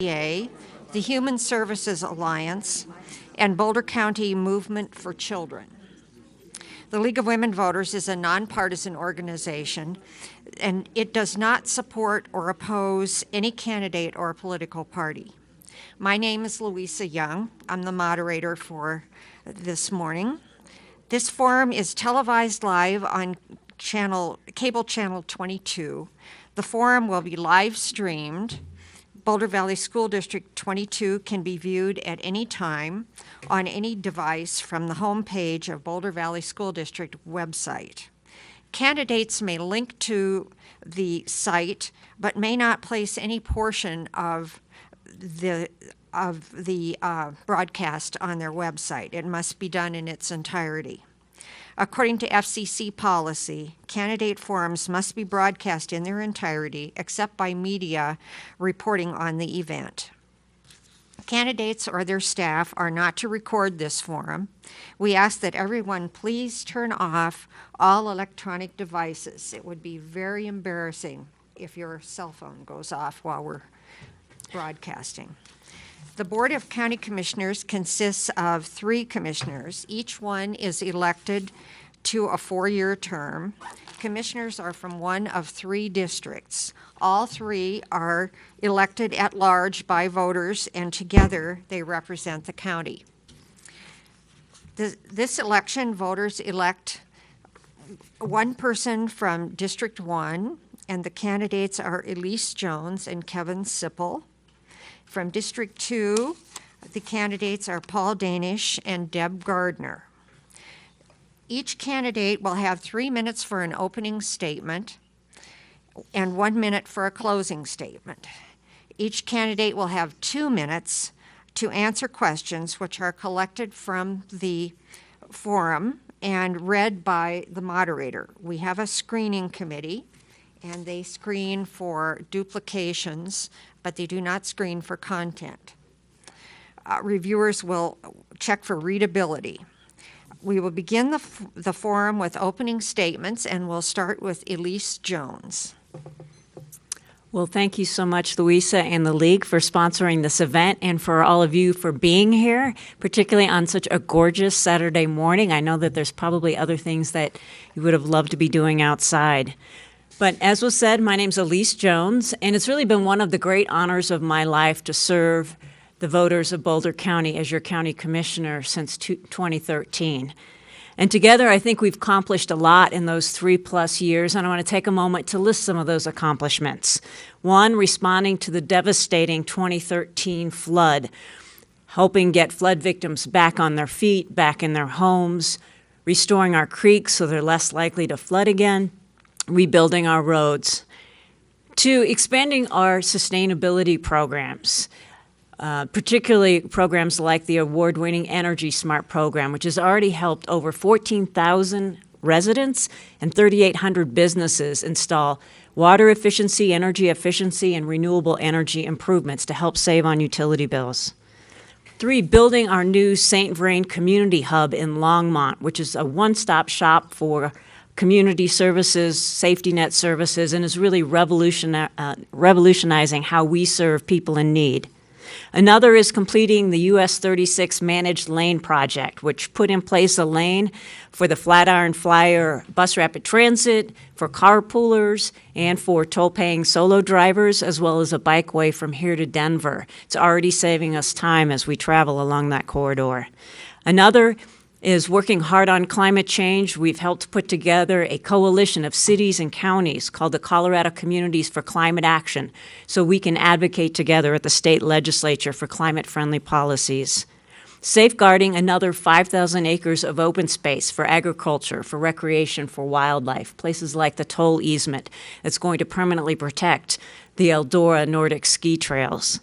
the Human Services Alliance, and Boulder County Movement for Children. The League of Women Voters is a nonpartisan organization, and it does not support or oppose any candidate or political party. My name is Louisa Young. I'm the moderator for this morning. This forum is televised live on cable channel 22. The forum will be live streamed. Boulder Valley School District 22 can be viewed at any time on any device from the homepage of Boulder Valley School District website. Candidates may link to the site, but may not place any portion of the broadcast on their website. It must be done in its entirety. According to FCC policy, candidate forums must be broadcast in their entirety, except by media reporting on the event. Candidates or their staff are not to record this forum. We ask that everyone please turn off all electronic devices. It would be very embarrassing if your cell phone goes off while we're broadcasting. The Board of County Commissioners consists of 3 commissioners. Each one is elected to a 4-year term. Commissioners are from one of 3 districts. All 3 are elected at large by voters, and together they represent the county. This election, voters elect one person from District 1, and the candidates are Elise Jones and Kevin Sipple. From District 2, the candidates are Paul Danish and Deb Gardner. Each candidate will have 3 minutes for an opening statement and 1 minute for a closing statement. Each candidate will have 2 minutes to answer questions which are collected from the forum and read by the moderator. We have a screening committee, and they screen for duplications, but they do not screen for content. Reviewers will check for readability. We will begin the forum with opening statements, and we'll start with Elise Jones. Well, thank you so much, Louisa and the League, for sponsoring this event, and for all of you for being here, particularly on such a gorgeous Saturday morning. I know that there's probably other things that you would have loved to be doing outside. But as was said, my name's Elise Jones, and it's really been one of the great honors of my life to serve the voters of Boulder County as your county commissioner since 2013. And together, I think we've accomplished a lot in those 3+ years, and I want to take a moment to list some of those accomplishments. 1, responding to the devastating 2013 flood, helping get flood victims back on their feet, back in their homes, restoring our creeks so they're less likely to flood again, rebuilding our roads. 2, expanding our sustainability programs, particularly programs like the award-winning Energy Smart program, which has already helped over 14,000 residents and 3,800 businesses install water efficiency, energy efficiency, and renewable energy improvements to help save on utility bills. 3, building our new St. Vrain Community Hub in Longmont, which is a one-stop shop for community services, safety net services, and is really revolutionizing how we serve people in need. Another is completing the US 36 Managed Lane Project, which put in place a lane for the Flatiron Flyer bus rapid transit, for carpoolers, and for toll-paying solo drivers, as well as a bikeway from here to Denver. It's already saving us time as we travel along that corridor. Another is working hard on climate change. We've helped put together a coalition of cities and counties called the Colorado Communities for Climate Action, so we can advocate together at the state legislature for climate-friendly policies. Safeguarding another 5,000 acres of open space for agriculture, for recreation, for wildlife, places like the toll easement that's going to permanently protect the Eldora Nordic ski trails.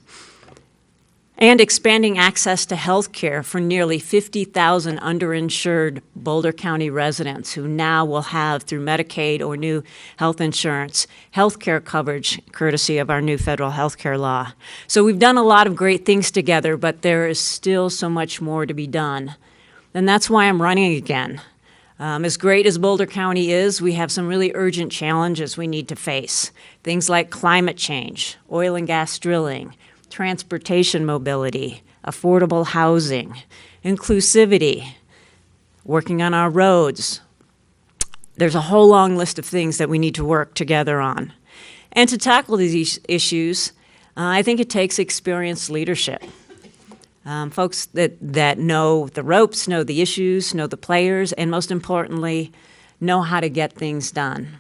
And expanding access to health care for nearly 50,000 underinsured Boulder County residents who now will have, through Medicaid or new health insurance, health care coverage courtesy of our new federal health care law. So we've done a lot of great things together, but there is still so much more to be done. And that's why I'm running again. As great as Boulder County is, we have some really urgent challenges we need to face. Things like climate change, oil and gas drilling, transportation mobility, affordable housing, inclusivity, working on our roads. There's a whole long list of things that we need to work together on. And to tackle these issues, I think it takes experienced leadership. Folks that know the ropes, know the issues, know the players, and most importantly, know how to get things done.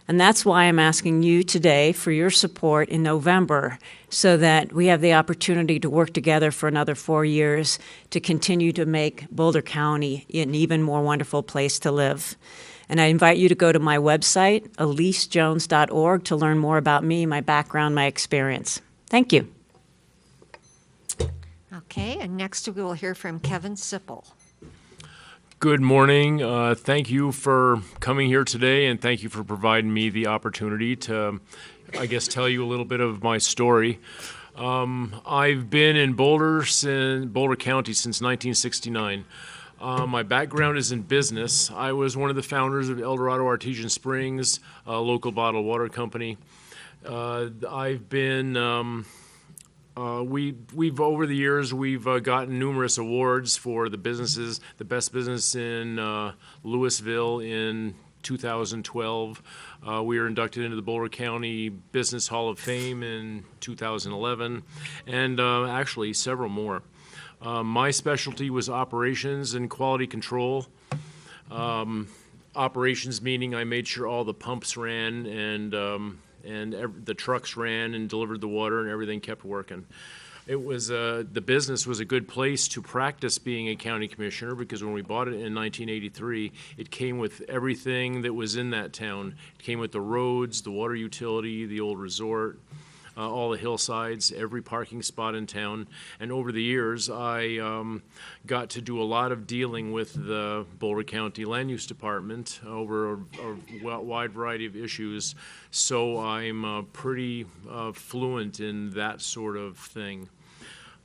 And that's why I'm asking you today for your support in November so that we have the opportunity to work together for another 4 years to continue to make Boulder County an even more wonderful place to live. And I invite you to go to my website, elisejones.org, to learn more about me, my background, my experience. Thank you. Okay, and next we will hear from Kevin Sipple. Good morning. Thank you for coming here today, and thank you for providing me the opportunity to, I guess, tell you a little bit of my story. I've been in Boulder County since 1969. My background is in business. I was one of the founders of El Dorado Artesian Springs, a local bottled water company. I've been we've over the years we've gotten numerous awards for the businesses. The best business in Louisville in 2012. We were inducted into the Boulder County Business Hall of Fame in 2011, and actually several more. My specialty was operations and quality control. Operations meaning I made sure all the pumps ran and the trucks ran and delivered the water and everything kept working. It was the business was a good place to practice being a county commissioner because when we bought it in 1983, it came with everything that was in that town. It came with the roads, the water utility, the old resort, all the hillsides, every parking spot in town. And over the years, I got to do a lot of dealing with the Boulder County Land Use Department over a wide variety of issues. So I'm pretty fluent in that sort of thing.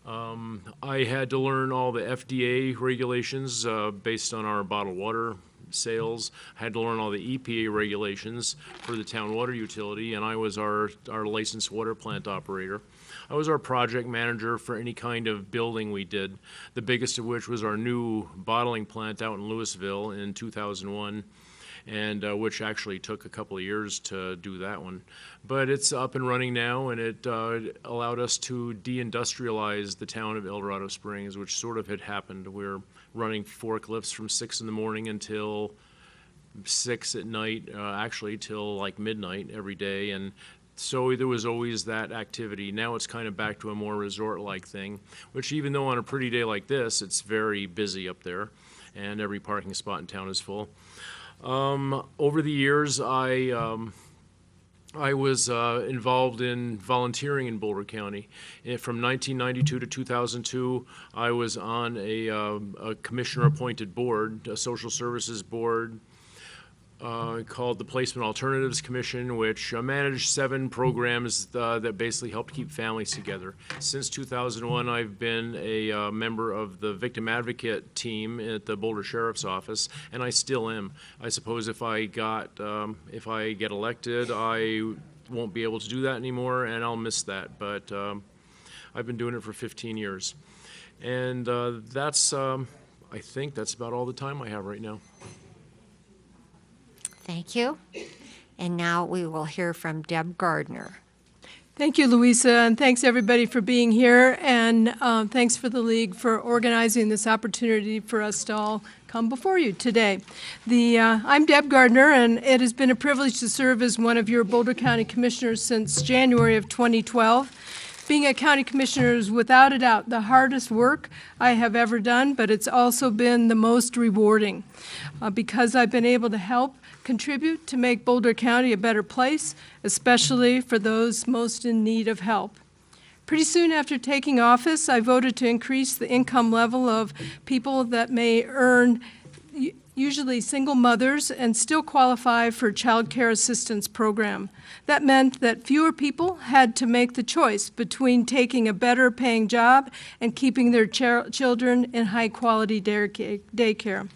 I had to learn all the FDA regulations based on our bottled water sales. I had to learn all the EPA regulations for the town water utility, and I was our licensed water plant operator. I was our project manager for any kind of building we did, the biggest of which was our new bottling plant out in Louisville in 2001, and which actually took a couple of years to do that one. But it's up and running now, and it allowed us to deindustrialize the town of El Dorado Springs, which sort of had happened. We're running forklifts from 6 in the morning until 6 at night, actually till like midnight every day, and so there was always that activity. Now it's kind of back to a more resort-like thing, which even though on a pretty day like this, it's very busy up there, and every parking spot in town is full. Over the years, I was involved in volunteering in Boulder County. From 1992 to 2002, I was on a commissioner-appointed board, a social services board, called the Placement Alternatives Commission, which managed 7 programs that basically helped keep families together. Since 2001, I've been a member of the victim advocate team at the Boulder Sheriff's Office, and I still am. I suppose if I get elected, I won't be able to do that anymore, and I'll miss that. But I've been doing it for 15 years, and I think that's about all the time I have right now. Thank you. And now we will hear from Deb Gardner. Thank you, Louisa, and thanks everybody for being here, and thanks for the League for organizing this opportunity for us to all come before you today. I'm Deb Gardner, and it has been a privilege to serve as one of your Boulder County Commissioners since January of 2012. Being a county commissioner is without a doubt the hardest work I have ever done, but it's also been the most rewarding because I've been able to help contribute to make Boulder County a better place, especially for those most in need of help. Pretty soon after taking office, I voted to increase the income level of people that may earn, usually single mothers, and still qualify for child care assistance program. That meant that fewer people had to make the choice between taking a better paying job and keeping their children in high quality daycare.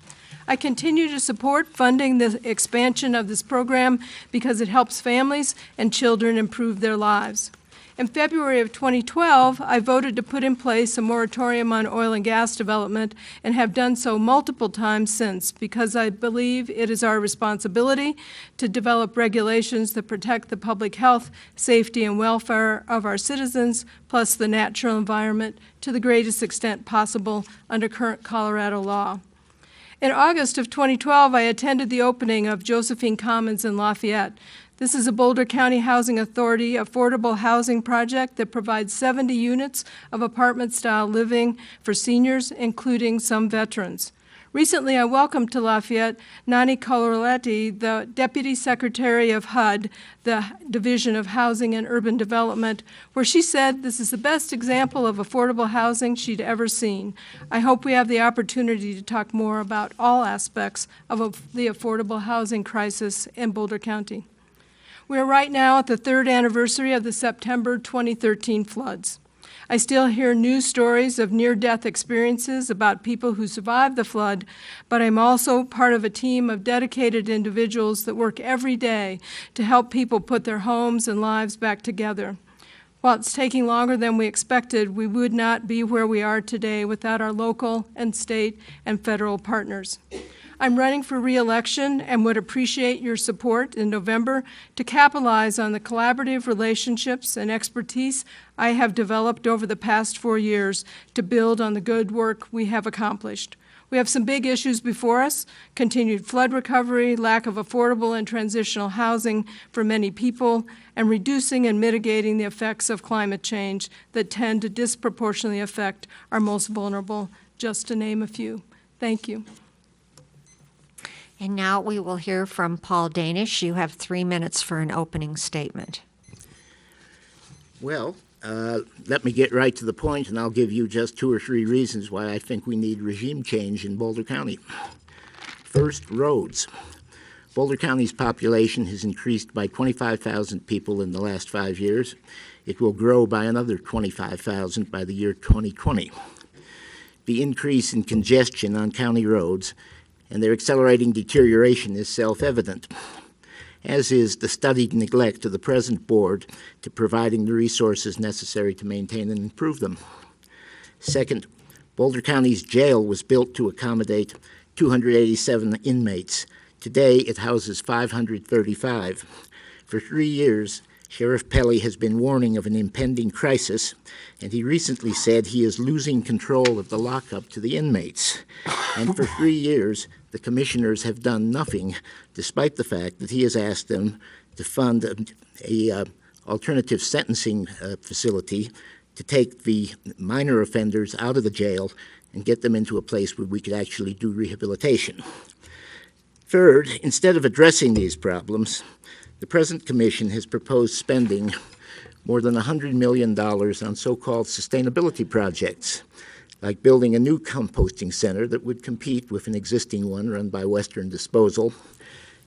I continue to support funding the expansion of this program because it helps families and children improve their lives. In February of 2012, I voted to put in place a moratorium on oil and gas development and have done so multiple times since because I believe it is our responsibility to develop regulations that protect the public health, safety, and welfare of our citizens, plus the natural environment to the greatest extent possible under current Colorado law. In August of 2012, I attended the opening of Josephine Commons in Lafayette. This is a Boulder County Housing Authority affordable housing project that provides 70 units of apartment-style living for seniors, including some veterans. Recently, I welcomed to Lafayette Nani Coloretti, the Deputy Secretary of HUD, the Division of Housing and Urban Development, where she said this is the best example of affordable housing she'd ever seen. I hope we have the opportunity to talk more about all aspects of the affordable housing crisis in Boulder County. We are right now at the 3rd anniversary of the September 2013 floods. I still hear news stories of near-death experiences about people who survived the flood, but I'm also part of a team of dedicated individuals that work every day to help people put their homes and lives back together. While it's taking longer than we expected, we would not be where we are today without our local and state and federal partners. I'm running for re-election and would appreciate your support in November to capitalize on the collaborative relationships and expertise I have developed over the past 4 years to build on the good work we have accomplished. We have some big issues before us: continued flood recovery, lack of affordable and transitional housing for many people, and reducing and mitigating the effects of climate change that tend to disproportionately affect our most vulnerable, just to name a few. Thank you. And now we will hear from Paul Danish. You have 3 minutes for an opening statement. Well, let me get right to the point, and I'll give you just 2 or 3 reasons why I think we need regime change in Boulder County. First, roads. Boulder County's population has increased by 25,000 people in the last 5 years. It will grow by another 25,000 by the year 2020. The increase in congestion on county roads and their accelerating deterioration is self-evident, as is the studied neglect of the present board to providing the resources necessary to maintain and improve them. Second, Boulder County's jail was built to accommodate 287 inmates. Today, it houses 535. For 3 years, Sheriff Pelley has been warning of an impending crisis, and he recently said he is losing control of the lockup to the inmates. And for 3 years, the commissioners have done nothing, despite the fact that he has asked them to fund a alternative sentencing facility to take the minor offenders out of the jail and get them into a place where we could actually do rehabilitation. Third, instead of addressing these problems, the present commission has proposed spending more than $100 million on so-called sustainability projects, like building a new composting center that would compete with an existing one run by Western Disposal,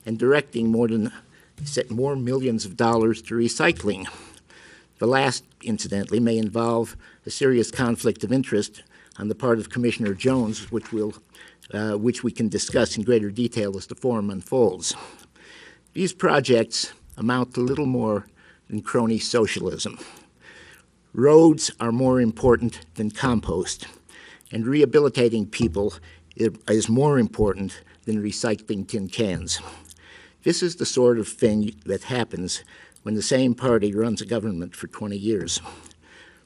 and directing more millions of dollars to recycling. The last, incidentally, may involve a serious conflict of interest on the part of Commissioner Jones, which we can discuss in greater detail as the forum unfolds. These projects amount to little more than crony socialism. Roads are more important than compost, and rehabilitating people is more important than recycling tin cans. This is the sort of thing that happens when the same party runs a government for 20 years.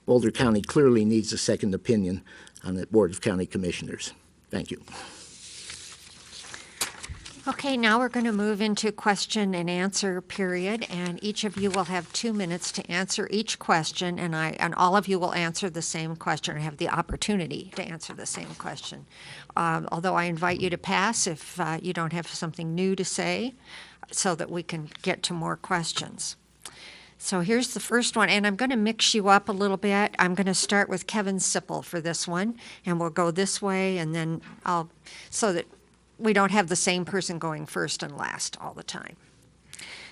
Boulder County clearly needs a second opinion on the Board of County Commissioners. Thank you. Okay, now we're going to move into question and answer period, and each of you will have 2 minutes to answer each question, and all of you will answer the same question or have the opportunity to answer the same question. Although I invite you to pass if you don't have something new to say, so that we can get to more questions. So here's the first one, and I'm going to mix you up a little bit. I'm going to start with Kevin Sipple for this one, and we'll go this way, and then so that we don't have the same person going first and last all the time.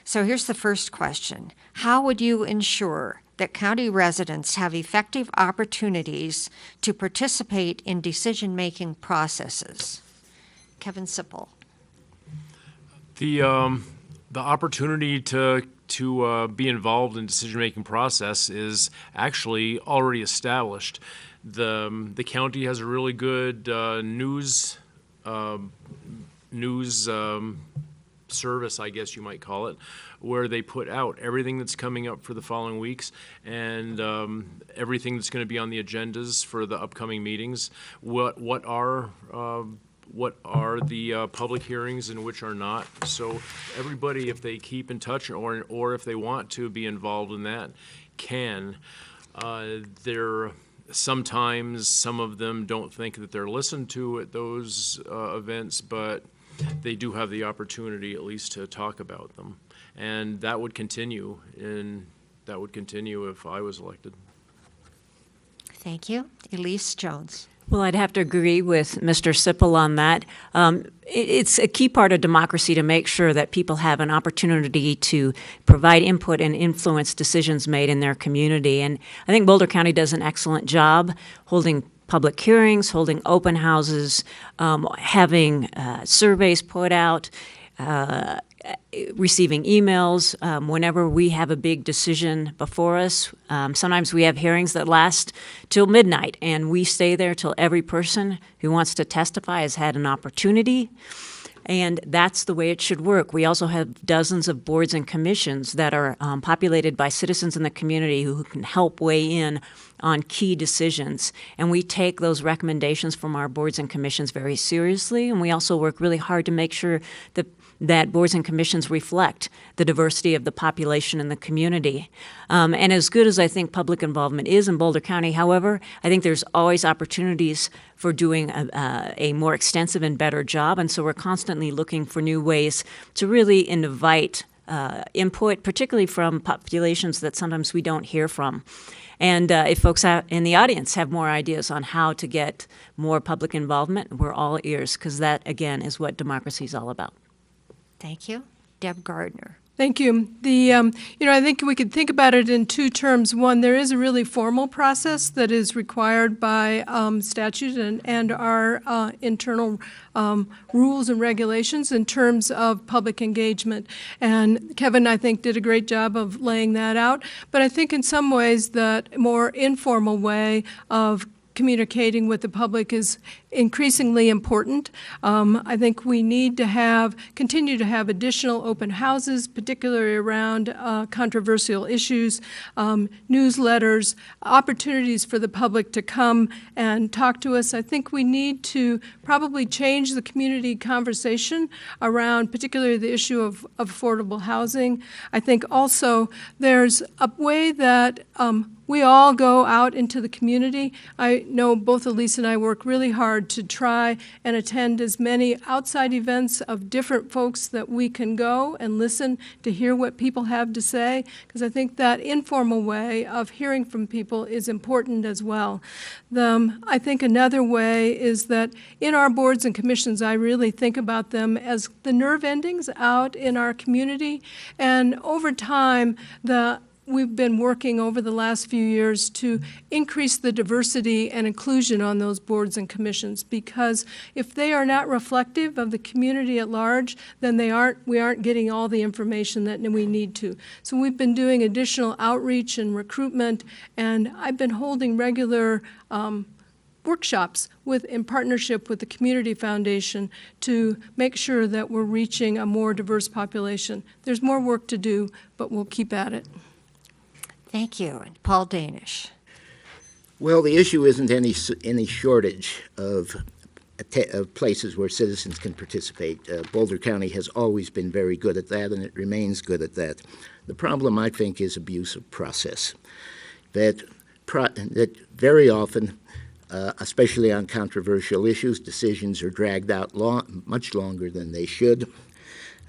So here's the first question. How would you ensure that county residents have effective opportunities to participate in decision-making processes? Kevin Sipple. The opportunity to to be involved in decision-making process is actually already established. The county has a really good news service, I guess you might call it, where they put out everything that's coming up for the following weeks and everything that's going to be on the agendas for the upcoming meetings. What are the public hearings and which are not? So everybody, if they keep in touch or if they want to be involved in that, can. Sometimes some of them don't think that they're listened to at those events, but they do have the opportunity at least to talk about them. And that would continue, if I was elected. Thank you. Elise Jones. Well, I'd have to agree with Mr. Sipple on that. It's a key part of democracy to make sure that people have an opportunity to provide input and influence decisions made in their community. And I think Boulder County does an excellent job holding public hearings, holding open houses, having surveys put out, receiving emails whenever we have a big decision before us. Sometimes we have hearings that last till midnight, and we stay there till every person who wants to testify has had an opportunity. And that's the way it should work. We also have dozens of boards and commissions that are populated by citizens in the community who can help weigh in on key decisions. And we take those recommendations from our boards and commissions very seriously, and we also work really hard to make sure that boards and commissions reflect the diversity of the population in the community. And as good as I think public involvement is in Boulder County, however, I think there's always opportunities for doing a more extensive and better job. And so we're constantly looking for new ways to really invite input, particularly from populations that sometimes we don't hear from. And if folks out in the audience have more ideas on how to get more public involvement, we're all ears, because that, again, is what democracy is all about. Thank you. Deb Gardner. Thank you. I think we could think about it in two terms. One, there is a really formal process that is required by statute and our internal rules and regulations in terms of public engagement. And Kevin, I think, did a great job of laying that out. But I think in some ways that more informal way of communicating with the public is increasingly important. I think we need to continue to have additional open houses, particularly around controversial issues, newsletters, opportunities for the public to come and talk to us. I think we need to probably change the community conversation around particularly the issue of affordable housing. I think also there's a way that we all go out into the community. I know both Elise and I work really hard to try and attend as many outside events of different folks that we can go and listen to hear what people have to say, because I think that informal way of hearing from people is important as well. I think another way is that in our boards and commissions, I really think about them as the nerve endings out in our community, and over time, we've been working over the last few years to increase the diversity and inclusion on those boards and commissions, because if they are not reflective of the community at large, then we aren't getting all the information that we need to. So we've been doing additional outreach and recruitment, and I've been holding regular workshops in partnership with the Community Foundation to make sure that we're reaching a more diverse population. There's more work to do, but we'll keep at it. Thank you. And Paul Danish. Well, the issue isn't any shortage of places where citizens can participate. Boulder County has always been very good at that, and it remains good at that. The problem, I think, is abuse of process. That very often, especially on controversial issues, decisions are dragged out much longer than they should.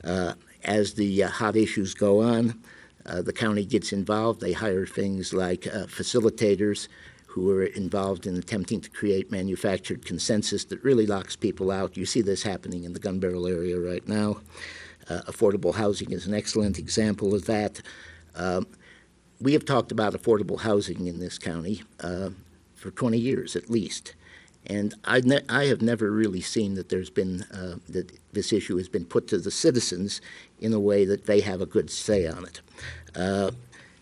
As the hot issues go on, the county gets involved. They hire things like facilitators who are involved in attempting to create manufactured consensus that really locks people out. You see this happening in the Gun Barrel area right now. Affordable housing is an excellent example of that. We have talked about affordable housing in this county for 20 years at least, And I have never really seen that there's been, that this issue has been put to the citizens in a way that they have a good say on it.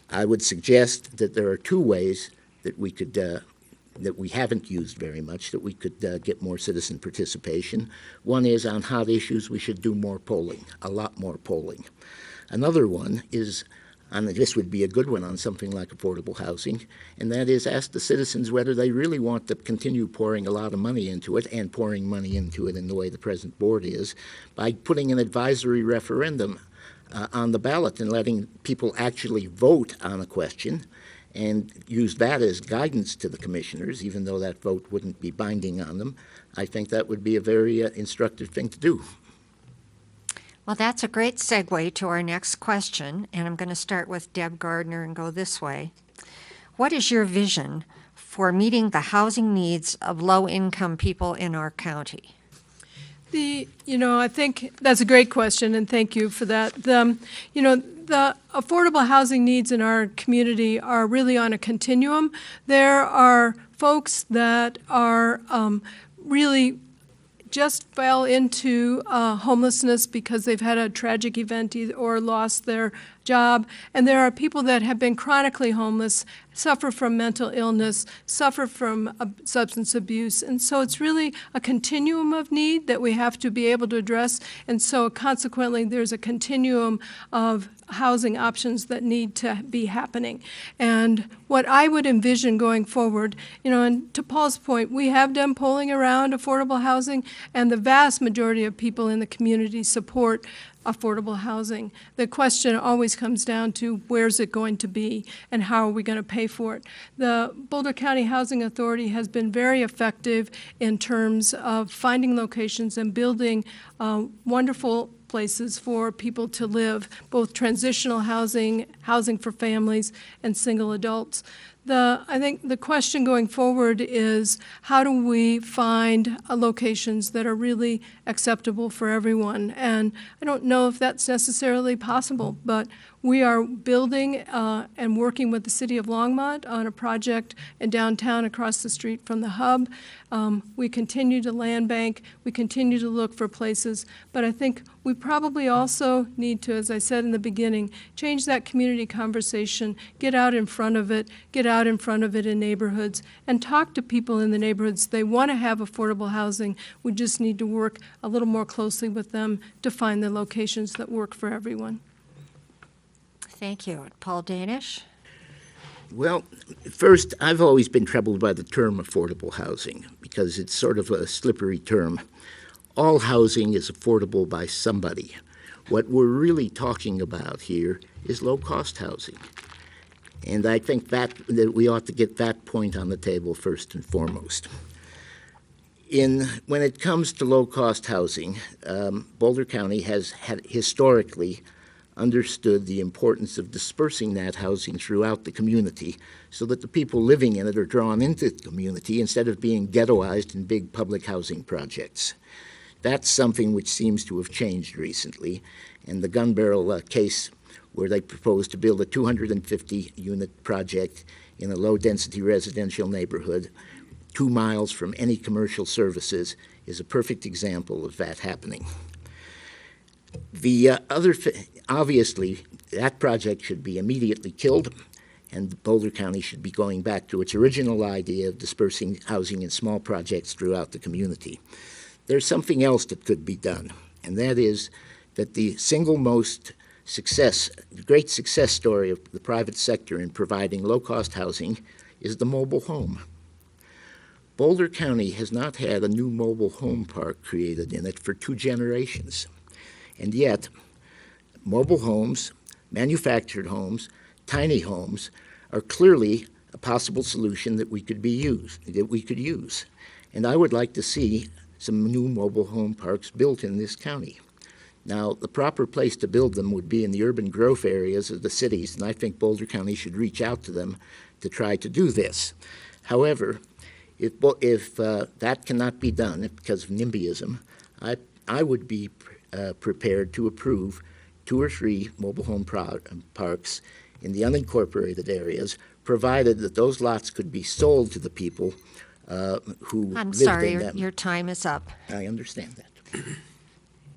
I would suggest that there are two ways that we could, that we haven't used very much, that we could get more citizen participation. One is on hot issues, we should do more polling, a lot more polling. Another one is, and this would be a good one on something like affordable housing, and that is ask the citizens whether they really want to continue pouring a lot of money into it, and pouring money into it in the way the present board is, by putting an advisory referendum on the ballot and letting people actually vote on a question and use that as guidance to the commissioners, even though that vote wouldn't be binding on them. I think that would be a very instructive thing to do. Well, that's a great segue to our next question, and I'm going to start with Deb Gardner and go this way. What is your vision for meeting the housing needs of low-income people in our county? I think that's a great question, and thank you for that. The affordable housing needs in our community are really on a continuum. There are folks that are really just fell into homelessness because they've had a tragic event or lost their job. And there are people that have been chronically homeless, suffer from mental illness, suffer from substance abuse. And so it's really a continuum of need that we have to be able to address. And so consequently, there's a continuum of housing options that need to be happening. And what I would envision going forward, and to Paul's point, we have done polling around affordable housing, and the vast majority of people in the community support affordable housing. The question always comes down to where's it going to be and how are we going to pay for it. The Boulder County Housing Authority has been very effective in terms of finding locations and building wonderful places for people to live, both transitional housing, housing for families, and single adults. I think the question going forward is how do we find locations that are really acceptable for everyone? And I don't know if that's necessarily possible, but we are building and working with the City of Longmont on a project in downtown across the street from the hub. We continue to land bank, we continue to look for places, but I think we probably also need to, as I said in the beginning, change that community conversation, get out in front of it in neighborhoods, and talk to people in the neighborhoods. They want to have affordable housing. We just need to work a little more closely with them to find the locations that work for everyone. Thank you. Paul Danish? Well, first, I've always been troubled by the term affordable housing because it's sort of a slippery term. All housing is affordable by somebody. What we're really talking about here is low-cost housing. And I think that we ought to get that point on the table first and foremost. When it comes to low-cost housing, Boulder County has had historically understood the importance of dispersing that housing throughout the community so that the people living in it are drawn into the community instead of being ghettoized in big public housing projects. That's something which seems to have changed recently, and the Gun Barrel case where they proposed to build a 250-unit project in a low-density residential neighborhood 2 miles from any commercial services is a perfect example of that happening. Obviously, that project should be immediately killed, and Boulder County should be going back to its original idea of dispersing housing in small projects throughout the community. There's something else that could be done, and that is that the single most great success story of the private sector in providing low-cost housing is the mobile home. Boulder County has not had a new mobile home park created in it for 2 generations. And yet, mobile homes, manufactured homes, tiny homes are clearly a possible solution that we could use. And I would like to see some new mobile home parks built in this county. Now, the proper place to build them would be in the urban growth areas of the cities, and I think Boulder County should reach out to them to try to do this. However, if that cannot be done because of NIMBYism, I would be prepared to approve 2 or 3 mobile home parks in the unincorporated areas, provided that those lots could be sold to the people who I'm lived sorry, in them. your time is up. I understand that.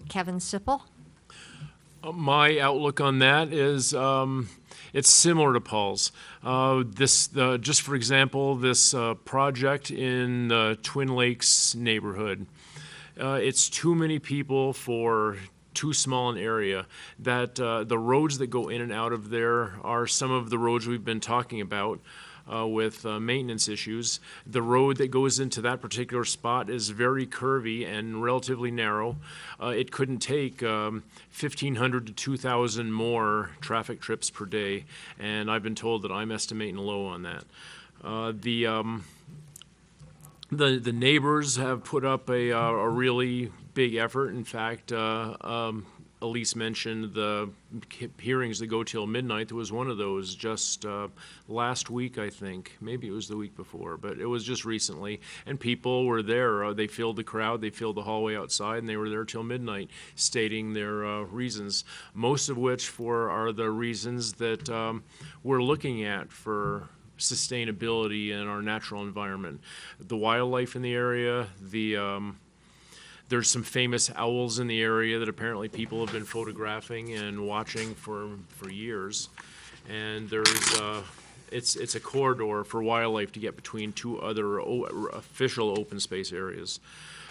Kevin Sipple? My outlook on that is it's similar to Paul's. Just for example, this project in the Twin Lakes neighborhood. It's too many people for too small an area. That the roads that go in and out of there are some of the roads we've been talking about. With maintenance issues. The road that goes into that particular spot is very curvy and relatively narrow. It couldn't take 1,500 to 2,000 more traffic trips per day, and I've been told that I'm estimating low on that. The neighbors have put up a really big effort. In fact, Elise mentioned the hearings that go till midnight. There was one of those just last week, I think. Maybe it was the week before, but it was just recently. And people were there. They filled the crowd. They filled the hallway outside, and they were there till midnight stating their reasons, most of which are the reasons that we're looking at for sustainability in our natural environment. The wildlife in the area, there's some famous owls in the area that apparently people have been photographing and watching for years. And it's a corridor for wildlife to get between two other official open space areas.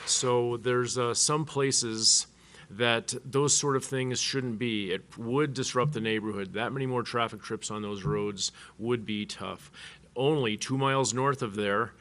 So there's some places that those sort of things shouldn't be. It would disrupt the neighborhood. That many more traffic trips on those roads would be tough. Only 2 miles north of there,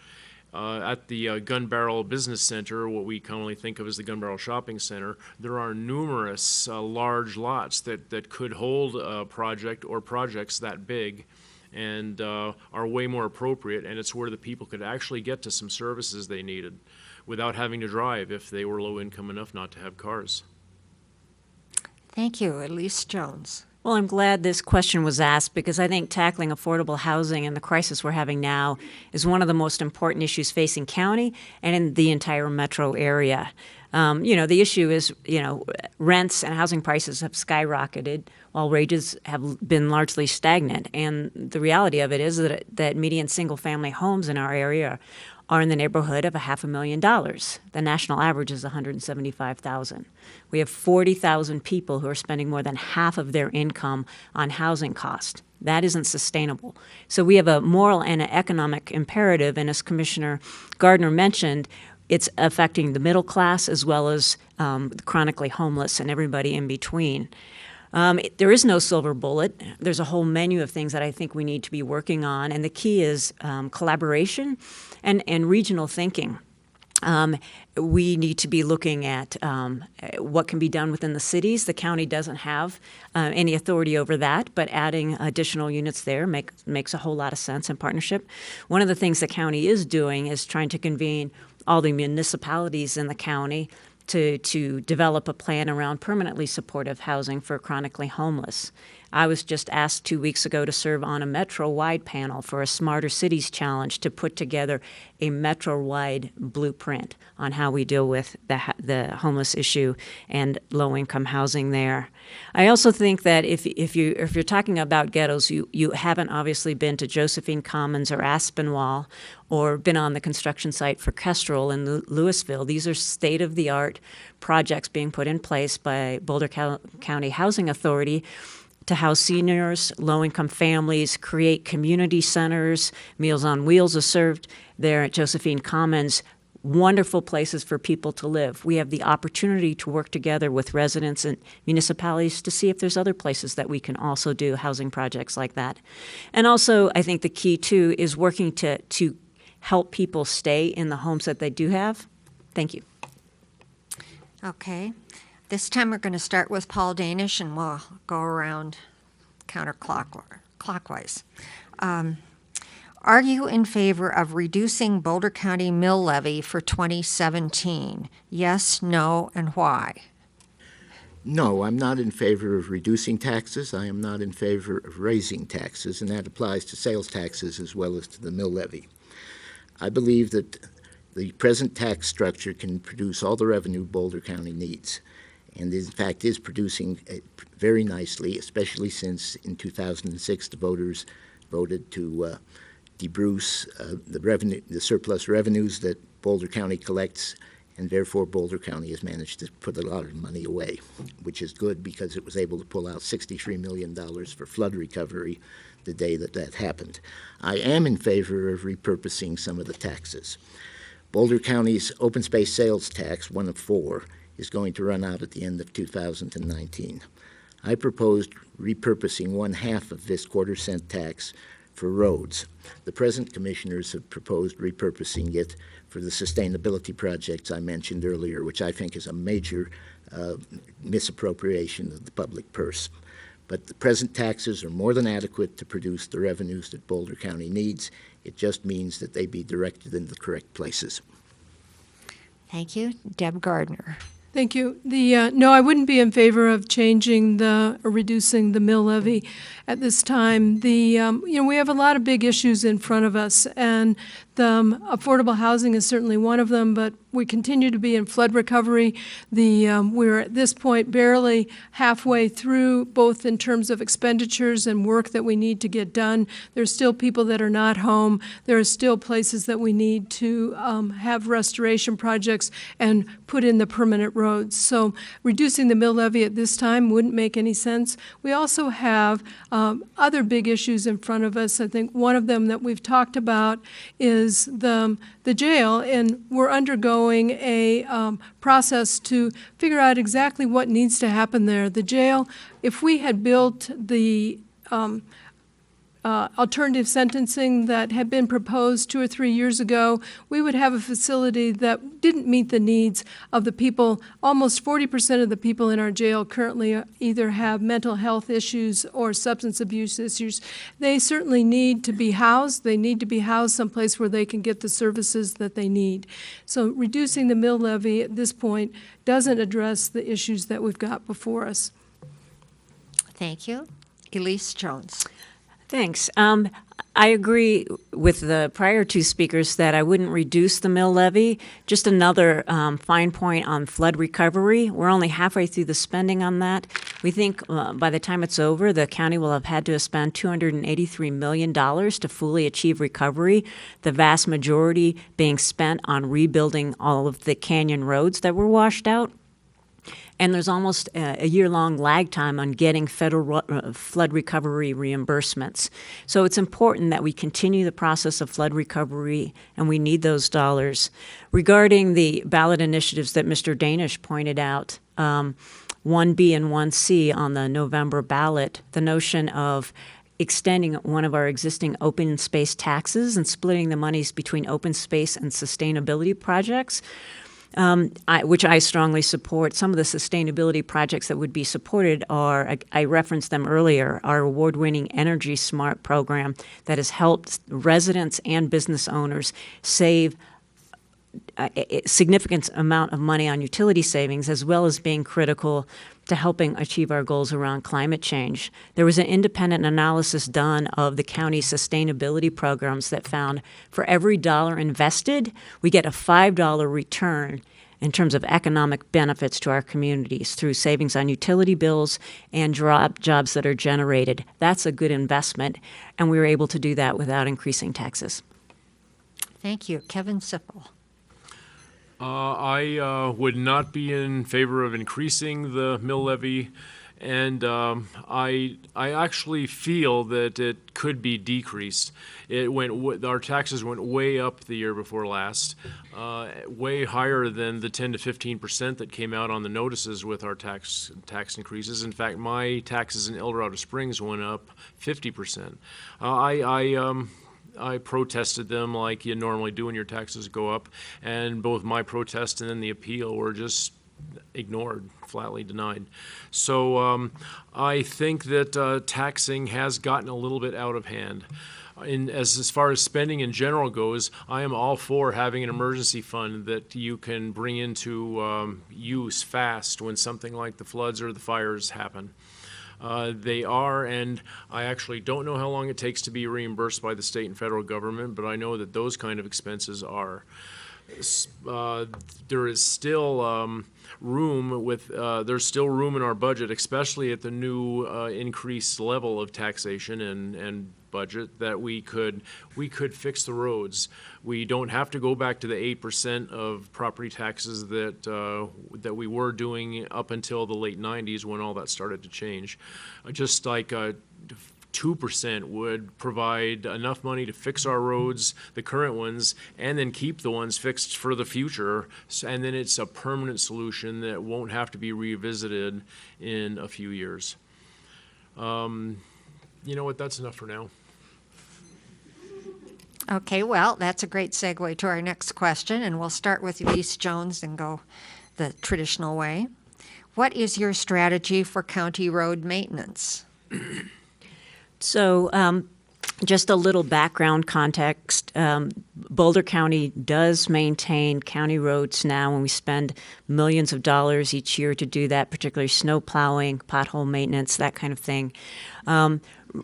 at the Gun Barrel Business Center, what we commonly think of as the Gun Barrel Shopping Center, there are numerous large lots that could hold a project or projects that big and are way more appropriate, and it's where the people could actually get to some services they needed without having to drive if they were low income enough not to have cars. Thank you. Elise Jones. Well, I'm glad this question was asked because I think tackling affordable housing and the crisis we're having now is one of the most important issues facing county and in the entire metro area. The issue is, rents and housing prices have skyrocketed while wages have been largely stagnant. And the reality of it is that median single-family homes in our area are in the neighborhood of $500,000. The national average is $175,000. We have 40,000 people who are spending more than half of their income on housing costs. That isn't sustainable. So we have a moral and an economic imperative, and as Commissioner Gardner mentioned, it's affecting the middle class as well as the chronically homeless and everybody in between. There is no silver bullet. There's a whole menu of things that I think we need to be working on, and the key is collaboration and regional thinking. We need to be looking at what can be done within the cities. The county doesn't have any authority over that, but adding additional units there makes a whole lot of sense in partnership. One of the things the county is doing is trying to convene all the municipalities in the county to develop a plan around permanently supportive housing for chronically homeless. I was just asked 2 weeks ago to serve on a metro-wide panel for a Smarter Cities Challenge to put together a metro-wide blueprint on how we deal with the homeless issue and low-income housing there. I also think that if you're talking about ghettos, you haven't obviously been to Josephine Commons or Aspinwall or been on the construction site for Kestrel in Louisville. These are state-of-the-art projects being put in place by Boulder County Housing Authority to house seniors, low-income families, create community centers. Meals on Wheels is served there at Josephine Commons. Wonderful places for people to live. We have the opportunity to work together with residents and municipalities to see if there's other places that we can also do housing projects like that. And also, I think the key, too, is working to help people stay in the homes that they do have. Thank you. Okay. This time we're going to start with Paul Danish, and we'll go around counterclockwise. Are you in favor of reducing Boulder County mill levy for 2017? Yes, no, and why? No, I'm not in favor of reducing taxes. I am not in favor of raising taxes, and that applies to sales taxes as well as to the mill levy. I believe that the present tax structure can produce all the revenue Boulder County needs, and in fact is producing it very nicely, especially since in 2006 the voters voted to debruce the surplus revenues that Boulder County collects, and therefore Boulder County has managed to put a lot of money away, which is good because it was able to pull out $63 million for flood recovery the day that happened. I am in favor of repurposing some of the taxes. Boulder County's open space sales tax, one of four, is going to run out at the end of 2019. I proposed repurposing 1/2 of this quarter-cent tax for roads. The present commissioners have proposed repurposing it for the sustainability projects I mentioned earlier, which I think is a major misappropriation of the public purse. But the present taxes are more than adequate to produce the revenues that Boulder County needs. It just means that they be directed in the correct places. Thank you. Deb Gardner. Thank you. No, I wouldn't be in favor of changing or reducing the mill levy at this time. We have a lot of big issues in front of us, and affordable housing is certainly one of them, but we continue to be in flood recovery. We're at this point barely halfway through, both in terms of expenditures and work that we need to get done. There's still people that are not home. There are still places that we need to have restoration projects and put in the permanent roads. So reducing the mill levy at this time wouldn't make any sense. We also have other big issues in front of us. I think one of them that we've talked about is the jail, and we're undergoing a process to figure out exactly what needs to happen there. The jail, if we had built the alternative sentencing that had been proposed 2 or 3 years ago, we would have a facility that didn't meet the needs of the people. Almost 40% of the people in our jail currently either have mental health issues or substance abuse issues. They certainly need to be housed. They need to be housed someplace where they can get the services that they need. So reducing the mill levy at this point doesn't address the issues that we've got before us. Thank you. Elise Jones. Thanks. I agree with the prior two speakers that I wouldn't reduce the mill levy. Just another fine point on flood recovery. We're only halfway through the spending on that. We think by the time it's over, the county will have had to spend $283 million to fully achieve recovery, the vast majority being spent on rebuilding all of the canyon roads that were washed out. And there's almost a year-long lag time on getting federal flood recovery reimbursements. So it's important that we continue the process of flood recovery, and we need those dollars. Regarding the ballot initiatives that Mr. Danish pointed out, 1B and 1C on the November ballot, the notion of extending one of our existing open space taxes and splitting the monies between open space and sustainability projects, which I strongly support. Some of the sustainability projects that would be supported are, I referenced them earlier, our award-winning Energy Smart program that has helped residents and business owners save a significant amount of money on utility savings, as well as being critical to helping achieve our goals around climate change. There was an independent analysis done of the county's sustainability programs that found for every dollar invested, we get a $5 return in terms of economic benefits to our communities through savings on utility bills and jobs that are generated. That's a good investment, and we were able to do that without increasing taxes. Thank you. Kevin Sippel. I would not be in favor of increasing the mill levy, and I actually feel that it could be decreased. Our taxes went way up the year before last, way higher than the 10 to 15% that came out on the notices with our tax increases. In fact, my taxes in El Dorado Springs went up 50%. I protested them like you normally do when your taxes go up, and both my protest and then the appeal were just ignored, flatly denied. So I think that taxing has gotten a little bit out of hand. As far as spending in general goes, I am all for having an emergency fund that you can bring into use fast when something like the floods or the fires happen. They are, and I actually don't know how long it takes to be reimbursed by the state and federal government, but I know that those kind of expenses are. There is still there's still room in our budget, especially at the new increased level of taxation and budget that we could fix the roads. We don't have to go back to the 8% of property taxes that we were doing up until the late 90s when all that started to change. Just like 2% would provide enough money to fix our roads, the current ones, and then keep the ones fixed for the future. And then it's a permanent solution that won't have to be revisited in a few years. You know what, that's enough for now. Okay, well, that's a great segue to our next question, and we'll start with Elise Jones and go the traditional way. What is your strategy for county road maintenance? So, just a little background context. Boulder County does maintain county roads now, and we spend millions of dollars each year to do that, particularly snow plowing, pothole maintenance, that kind of thing.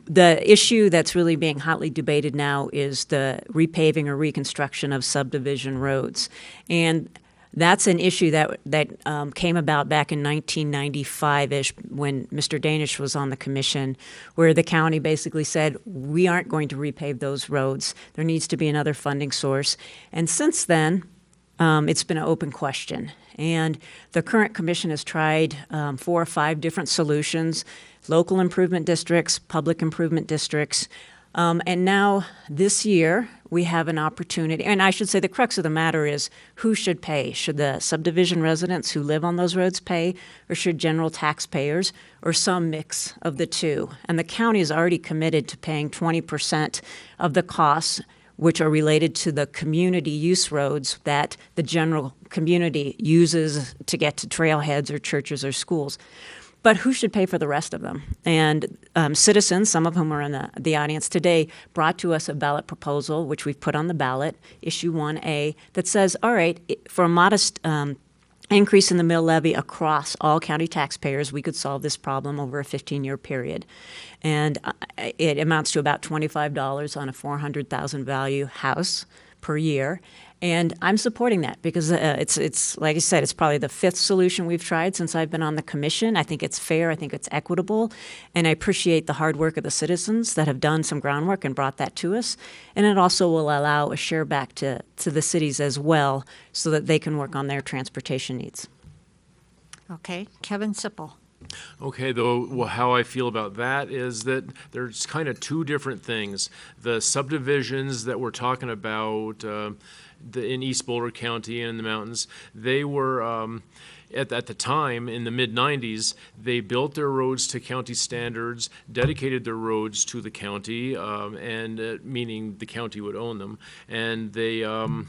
The issue that's really being hotly debated now is the repaving or reconstruction of subdivision roads. And that's an issue that came about back in 1995-ish when Mr. Danish was on the commission, where the county basically said, we aren't going to repave those roads. There needs to be another funding source. And since then, it's been an open question. And the current commission has tried 4 or 5 different solutions: local improvement districts, public improvement districts. And now this year we have an opportunity, and I should say the crux of the matter is who should pay? Should the subdivision residents who live on those roads pay, or should general taxpayers, or some mix of the two? And the county is already committed to paying 20% of the costs, which are related to the community use roads that the general community uses to get to trailheads or churches or schools. But who should pay for the rest of them? And citizens, some of whom are in the audience today, brought to us a ballot proposal, which we've put on the ballot, Issue 1A, that says, all right, for a modest increase in the mill levy across all county taxpayers, we could solve this problem over a 15-year period. And it amounts to about $25 on a $400,000 value house per year. And I'm supporting that because it's like I said, it's probably the 5th solution we've tried since I've been on the commission. I think it's fair. I think it's equitable. And I appreciate the hard work of the citizens that have done some groundwork and brought that to us. And it also will allow a share back to the cities as well so that they can work on their transportation needs. Okay, Kevin Sipple. Okay, though, how I feel about that is that there's kind of 2 different things. The subdivisions that we're talking about in East Boulder County and in the mountains, they were, at the time, in the mid-90s, they built their roads to county standards, dedicated their roads to the county, and meaning the county would own them, and they and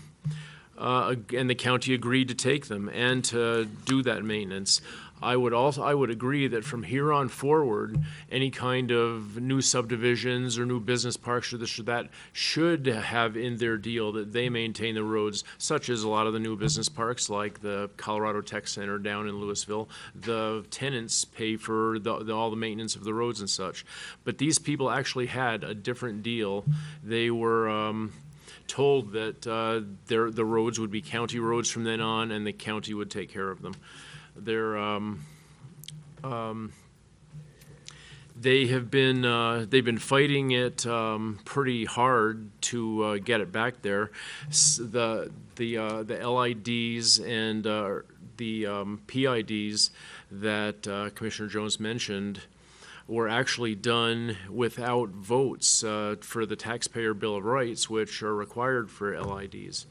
the county agreed to take them and to do that maintenance. I would agree that from here on forward, any kind of new subdivisions or new business parks or this or that should have in their deal that they maintain the roads, such as a lot of the new business parks like the Colorado Tech Center down in Louisville. The tenants pay for all the maintenance of the roads and such. But these people actually had a different deal. They were told that the roads would be county roads from then on, and the county would take care of them. They've been fighting it pretty hard to get it back there. The LIDs and the PIDs that Commissioner Jones mentioned were actually done without votes for the Taxpayer Bill of Rights, which are required for LIDs.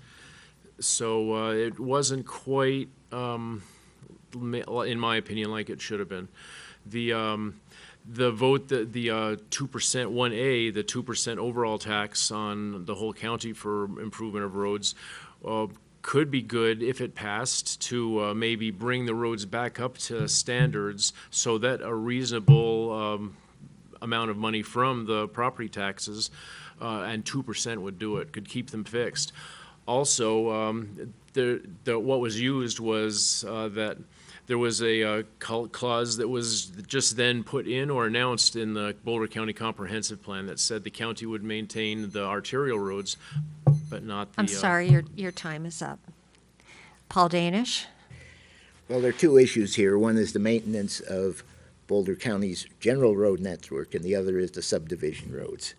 So it wasn't quite, in my opinion, like it should have been. The vote that the 2% 1A, the 2% overall tax on the whole county for improvement of roads, could be good if it passed to maybe bring the roads back up to standards so that a reasonable amount of money from the property taxes and 2% would do it, could keep them fixed. Also, what was used was that there was a clause that was just then put in or announced in the Boulder County Comprehensive Plan that said the county would maintain the arterial roads, but not the... I'm sorry, your time is up. Paul Danish? Well, there are 2 issues here. One is the maintenance of Boulder County's general road network, and the other is the subdivision roads.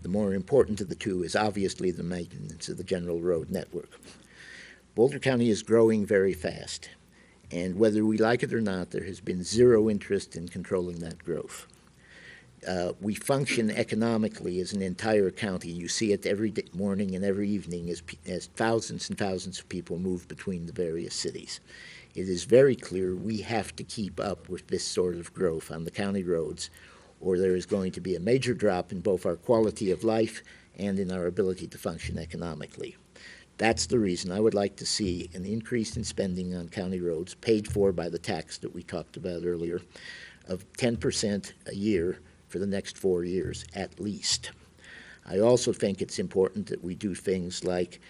The more important of the two is obviously the maintenance of the general road network. Boulder County is growing very fast, and whether we like it or not, there has been zero interest in controlling that growth. We function economically as an entire county. You see it every morning and every evening as thousands and thousands of people move between the various cities. It is very clear we have to keep up with this sort of growth on the county roads, or there is going to be a major drop in both our quality of life and in our ability to function economically. That's the reason I would like to see an increase in spending on county roads paid for by the tax that we talked about earlier of 10% a year for the next 4 years at least. I also think it's important that we do things like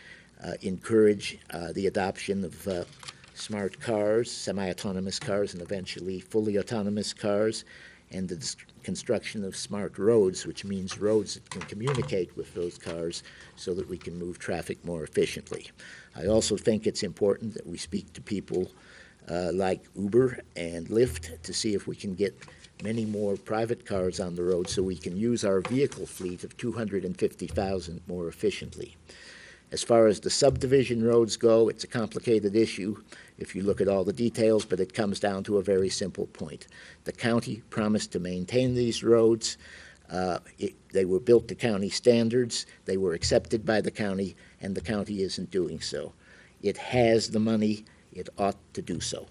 encourage the adoption of smart cars, semi-autonomous cars, and eventually fully autonomous cars, and the construction of smart roads, which means roads that can communicate with those cars so that we can move traffic more efficiently. I also think it's important that we speak to people like Uber and Lyft to see if we can get many more private cars on the road so we can use our vehicle fleet of 250,000 more efficiently. As far as the subdivision roads go, it's a complicated issue if you look at all the details, but it comes down to a very simple point. The county promised to maintain these roads. They were built to county standards. They were accepted by the county, and the county isn't doing so. It has the money. It ought to do so.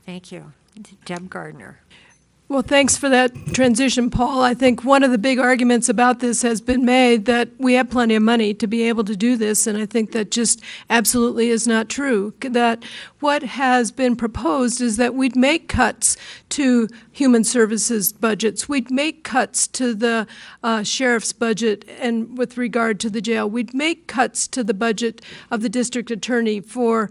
Thank you. Deb Gardner. Well, thanks for that transition, Paul. I think one of the big arguments about this has been made that we have plenty of money to be able to do this, and I think that just absolutely is not true. That what has been proposed is that we'd make cuts to human services budgets. We'd make cuts to the sheriff's budget and with regard to the jail. We'd make cuts to the budget of the district attorney for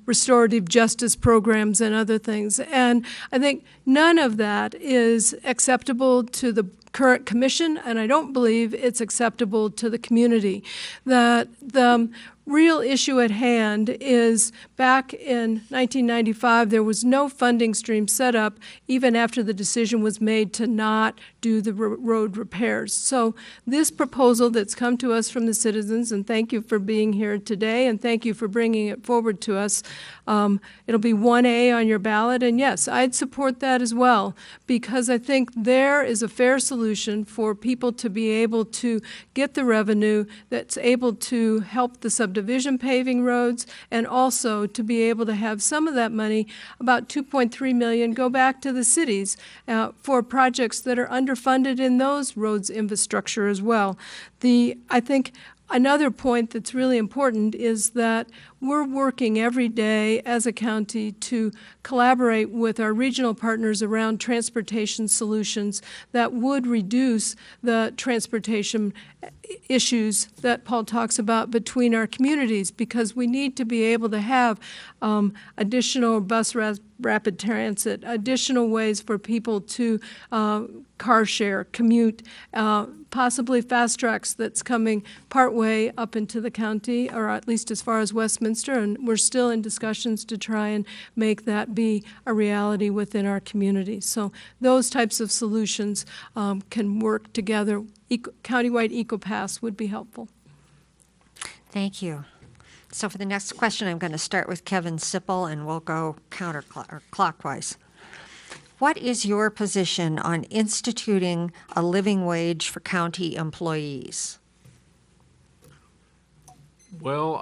restorative justice programs and other things. And I think none of that is acceptable to the current commission, and I don't believe it's acceptable to the community. That the real issue at hand is back in 1995, there was no funding stream set up even after the decision was made to not do the road repairs. So this proposal that's come to us from the citizens, and thank you for being here today, and thank you for bringing it forward to us. It'll be 1A on your ballot, and yes, I'd support that as well, because I think there is a fair solution for people to be able to get the revenue that's able to help the subdivision paving roads, and also to be able to have some of that money, about $2.3 million, go back to the cities for projects that are underfunded in those roads infrastructure as well. I think another point that's really important is that we're working every day as a county to collaborate with our regional partners around transportation solutions that would reduce the transportation issues that Paul talks about between our communities, because we need to be able to have additional bus rapid transit, additional ways for people to car share, commute, possibly fast tracks that's coming partway up into the county, or at least as far as Westminster, and we're still in discussions to try and make that be a reality within our community. So those types of solutions can work together. Countywide EcoPass would be helpful. Thank you. So for the next question, I'm going to start with Kevin Sipple, and we'll go clockwise. What is your position on instituting a living wage for county employees? Well,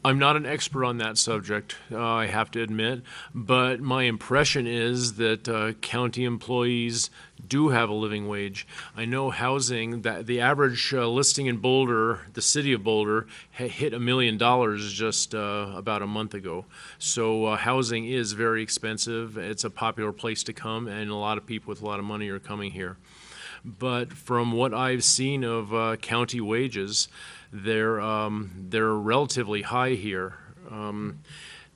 I'm not an expert on that subject, I have to admit, but my impression is that county employees do have a living wage. I know housing, that the average listing in Boulder, the city of Boulder, hit $1 million just about a month ago. So housing is very expensive. It's a popular place to come, and a lot of people with a lot of money are coming here. But from what I've seen of county wages, they're relatively high here.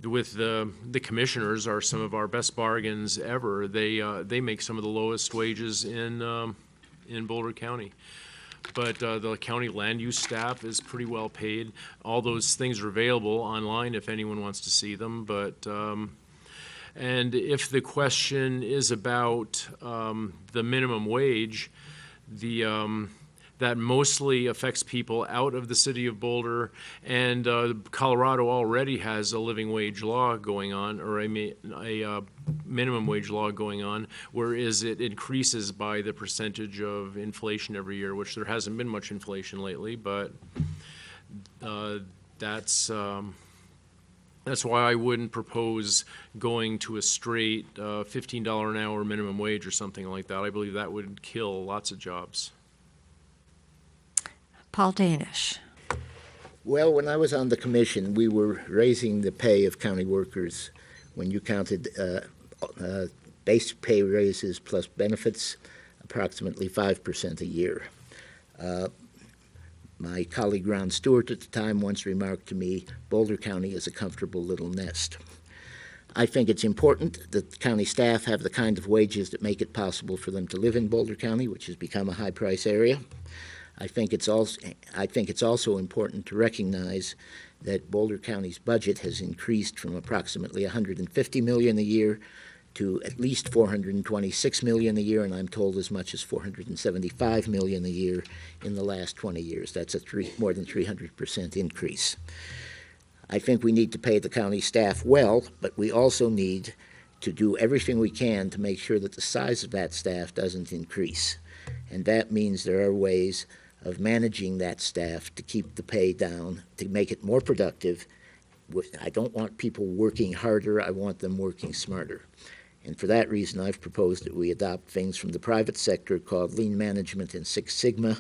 With the commissioners are some of our best bargains ever. They make some of the lowest wages in Boulder County. But the county land use staff is pretty well paid. All those things are available online if anyone wants to see them. But and if the question is about the minimum wage, that mostly affects people out of the city of Boulder, and Colorado already has a living wage law going on, or a minimum wage law going on, whereas it increases by the percentage of inflation every year, which there hasn't been much inflation lately, but that's why I wouldn't propose going to a straight $15 an hour minimum wage or something like that. I believe that would kill lots of jobs. Paul Danish. Well, when I was on the commission, we were raising the pay of county workers when you counted base pay raises plus benefits, approximately 5% a year. My colleague Ron Stewart at the time once remarked to me, Boulder County is a comfortable little nest. I think it's important that county staff have the kind of wages that make it possible for them to live in Boulder County, which has become a high-price area. I think it's also important to recognize that Boulder County's budget has increased from approximately $150 million a year to at least $426 million a year, and I'm told as much as $475 million a year in the last 20 years. That's more than 300% increase. I think we need to pay the county staff well, but we also need to do everything we can to make sure that the size of that staff doesn't increase. And that means there are ways of managing that staff to keep the pay down, to make it more productive. I don't want people working harder, I want them working smarter. And for that reason, I've proposed that we adopt things from the private sector called Lean Management and Six Sigma,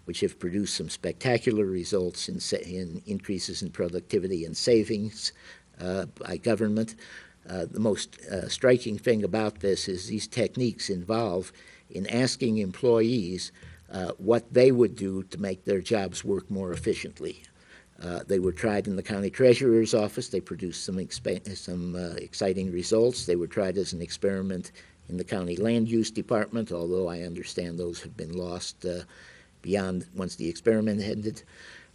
which have produced some spectacular results in increases in productivity and savings by government. The most striking thing about this is these techniques involve in asking employees what they would do to make their jobs work more efficiently. They were tried in the county treasurer's office. They produced some exciting results. They were tried as an experiment in the county land use department, although I understand those have been lost beyond once the experiment ended.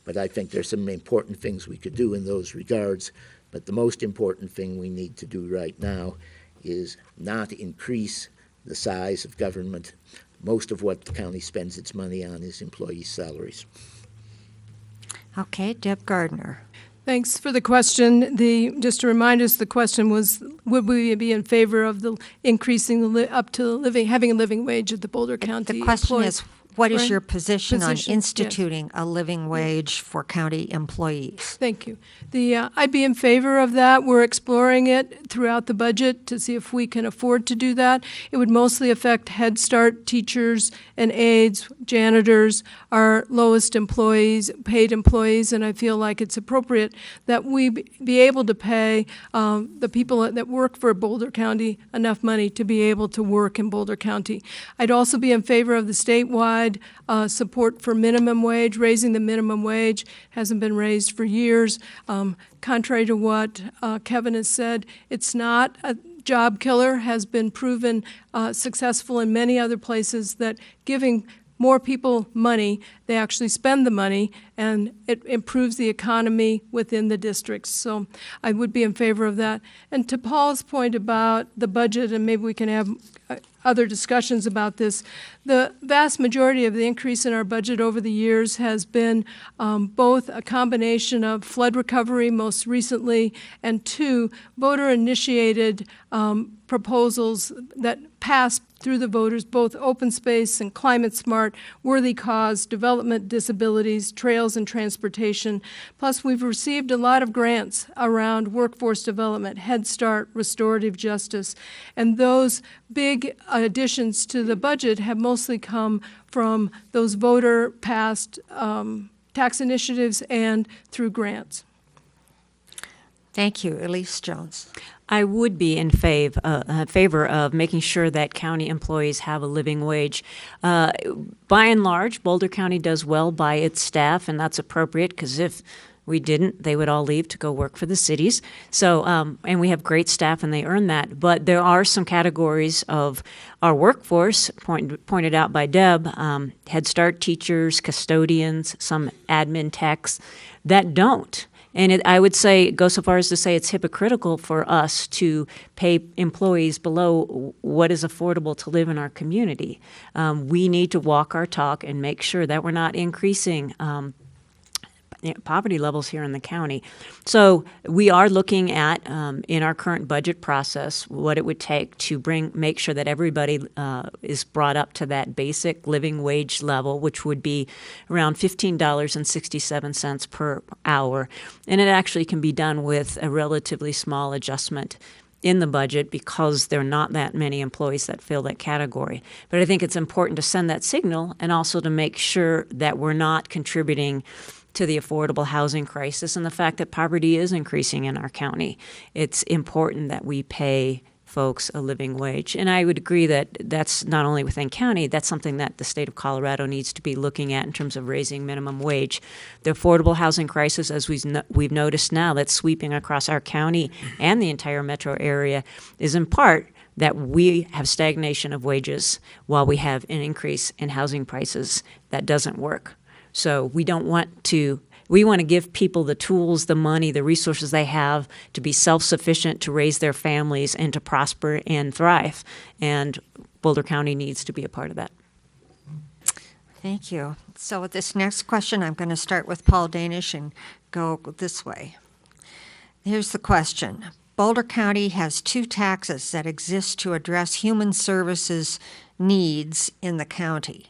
But I think there's some important things we could do in those regards. But the most important thing we need to do right now is not increase the size of government. Most of what the county spends its money on is employee salaries. Okay, Deb Gardner. Thanks for the question. Just to remind us, the question was, would we be in favor of the increasing up to having a living wage at the Boulder County The question employees? is, what is Right? your position on Position, yes. instituting a living wage for county employees? Thank you. I'd be in favor of that. We're exploring it throughout the budget to see if we can afford to do that. It would mostly affect Head Start teachers and aides, janitors, our lowest employees, paid employees, and I feel like it's appropriate that we be able to pay the people that work for Boulder County enough money to be able to work in Boulder County. I'd also be in favor of the statewide support for minimum wage. Raising the minimum wage hasn't been raised for years. Contrary to what Kevin has said, it's not a job killer, has been proven successful in many other places that giving more people money, they actually spend the money, and it improves the economy within the districts. So I would be in favor of that. And to Paul's point about the budget, and maybe we can have other discussions about this, the vast majority of the increase in our budget over the years has been both a combination of flood recovery most recently, and two, voter-initiated proposals that passed through the voters, both open space and climate smart, worthy cause, development, disabilities, trails and transportation. Plus, we've received a lot of grants around workforce development, Head Start, restorative justice, and those big additions to the budget have mostly come from those voter-passed tax initiatives and through grants. Thank you. Elise Jones. I would be in favor of making sure that county employees have a living wage. By and large, Boulder County does well by its staff, and that's appropriate because if we didn't, they would all leave to go work for the cities. So, and we have great staff, and they earn that. But there are some categories of our workforce, pointed out by Deb, Head Start teachers, custodians, some admin techs, that don't. And I would say, go so far as to say it's hypocritical for us to pay employees below what is affordable to live in our community. We need to walk our talk and make sure that we're not increasing poverty levels here in the county. So we are looking at, in our current budget process, what it would take to make sure that everybody is brought up to that basic living wage level, which would be around $15.67 per hour. And it actually can be done with a relatively small adjustment in the budget because there are not that many employees that fill that category. But I think it's important to send that signal and also to make sure that we're not contributing to the affordable housing crisis and the fact that poverty is increasing in our county. It's important that we pay folks a living wage. And I would agree that that's not only within county, that's something that the state of Colorado needs to be looking at in terms of raising minimum wage. The affordable housing crisis, as we've noticed now, that's sweeping across our county and the entire metro area, is in part that we have stagnation of wages while we have an increase in housing prices. That doesn't work. So we want to give people the tools, the money, the resources they have to be self-sufficient, to raise their families, and to prosper and thrive. And Boulder County needs to be a part of that. Thank you. So with this next question, I'm going to start with Paul Danish and go this way. Here's the question. Boulder County has 2 taxes that exist to address human services needs in the county.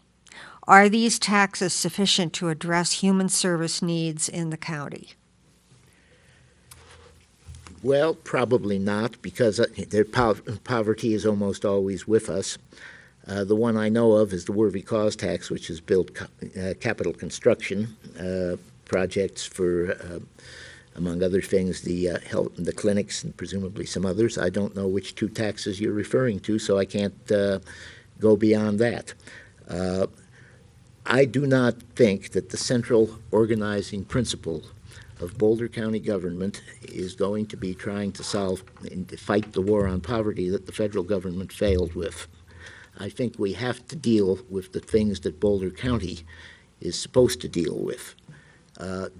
Are these taxes sufficient to address human service needs in the county? Well, probably not, because poverty is almost always with us. The one I know of is the worthy cause tax, which has built capital construction projects for, among other things, the clinics and presumably some others. I don't know which 2 taxes you're referring to, so I can't go beyond that. I do not think that the central organizing principle of Boulder County government is going to be trying to solve and to fight the war on poverty that the federal government failed with. I think we have to deal with the things that Boulder County is supposed to deal with.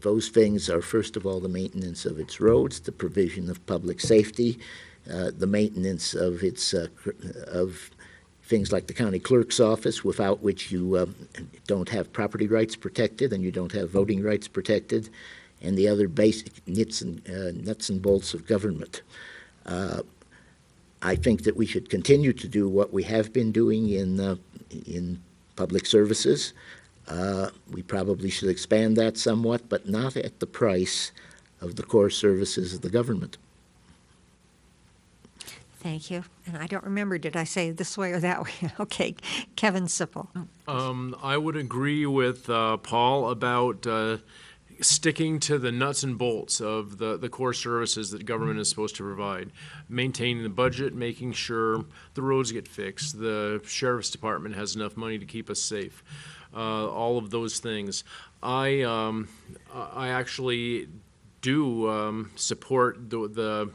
Those things are, first of all, the maintenance of its roads, the provision of public safety, the maintenance of its of things like the county clerk's office, without which you don't have property rights protected and you don't have voting rights protected, and the other basic nuts and bolts of government. I think that we should continue to do what we have been doing in public services. We probably should expand that somewhat, but not at the price of the core services of the government. Thank you. And I don't remember, did I say this way or that way? Okay, Kevin Sipple. I would agree with Paul about sticking to the nuts and bolts of the core services that government is supposed to provide. Maintaining the budget, making sure the roads get fixed, the sheriff's department has enough money to keep us safe. All of those things. I actually do support the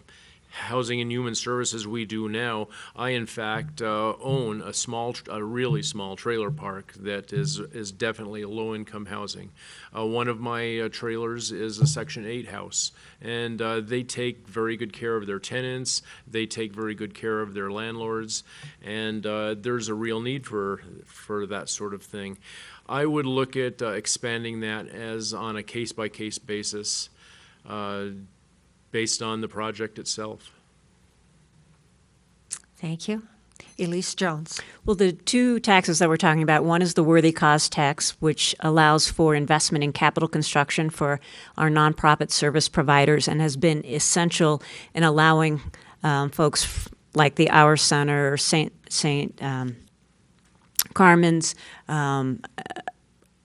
housing and human services we do now. I, in fact, own a really small trailer park that is definitely a low-income housing. One of my trailers is a Section 8 house, and they take very good care of their tenants. They take very good care of their landlords, and there's a real need for that sort of thing. I would look at expanding that as on a case-by-case basis, based on the project itself. Thank you. Elise Jones. Well, the 2 taxes that we're talking about, one is the worthy cause tax, which allows for investment in capital construction for our nonprofit service providers and has been essential in allowing folks like the Our Center or St. Carmen's,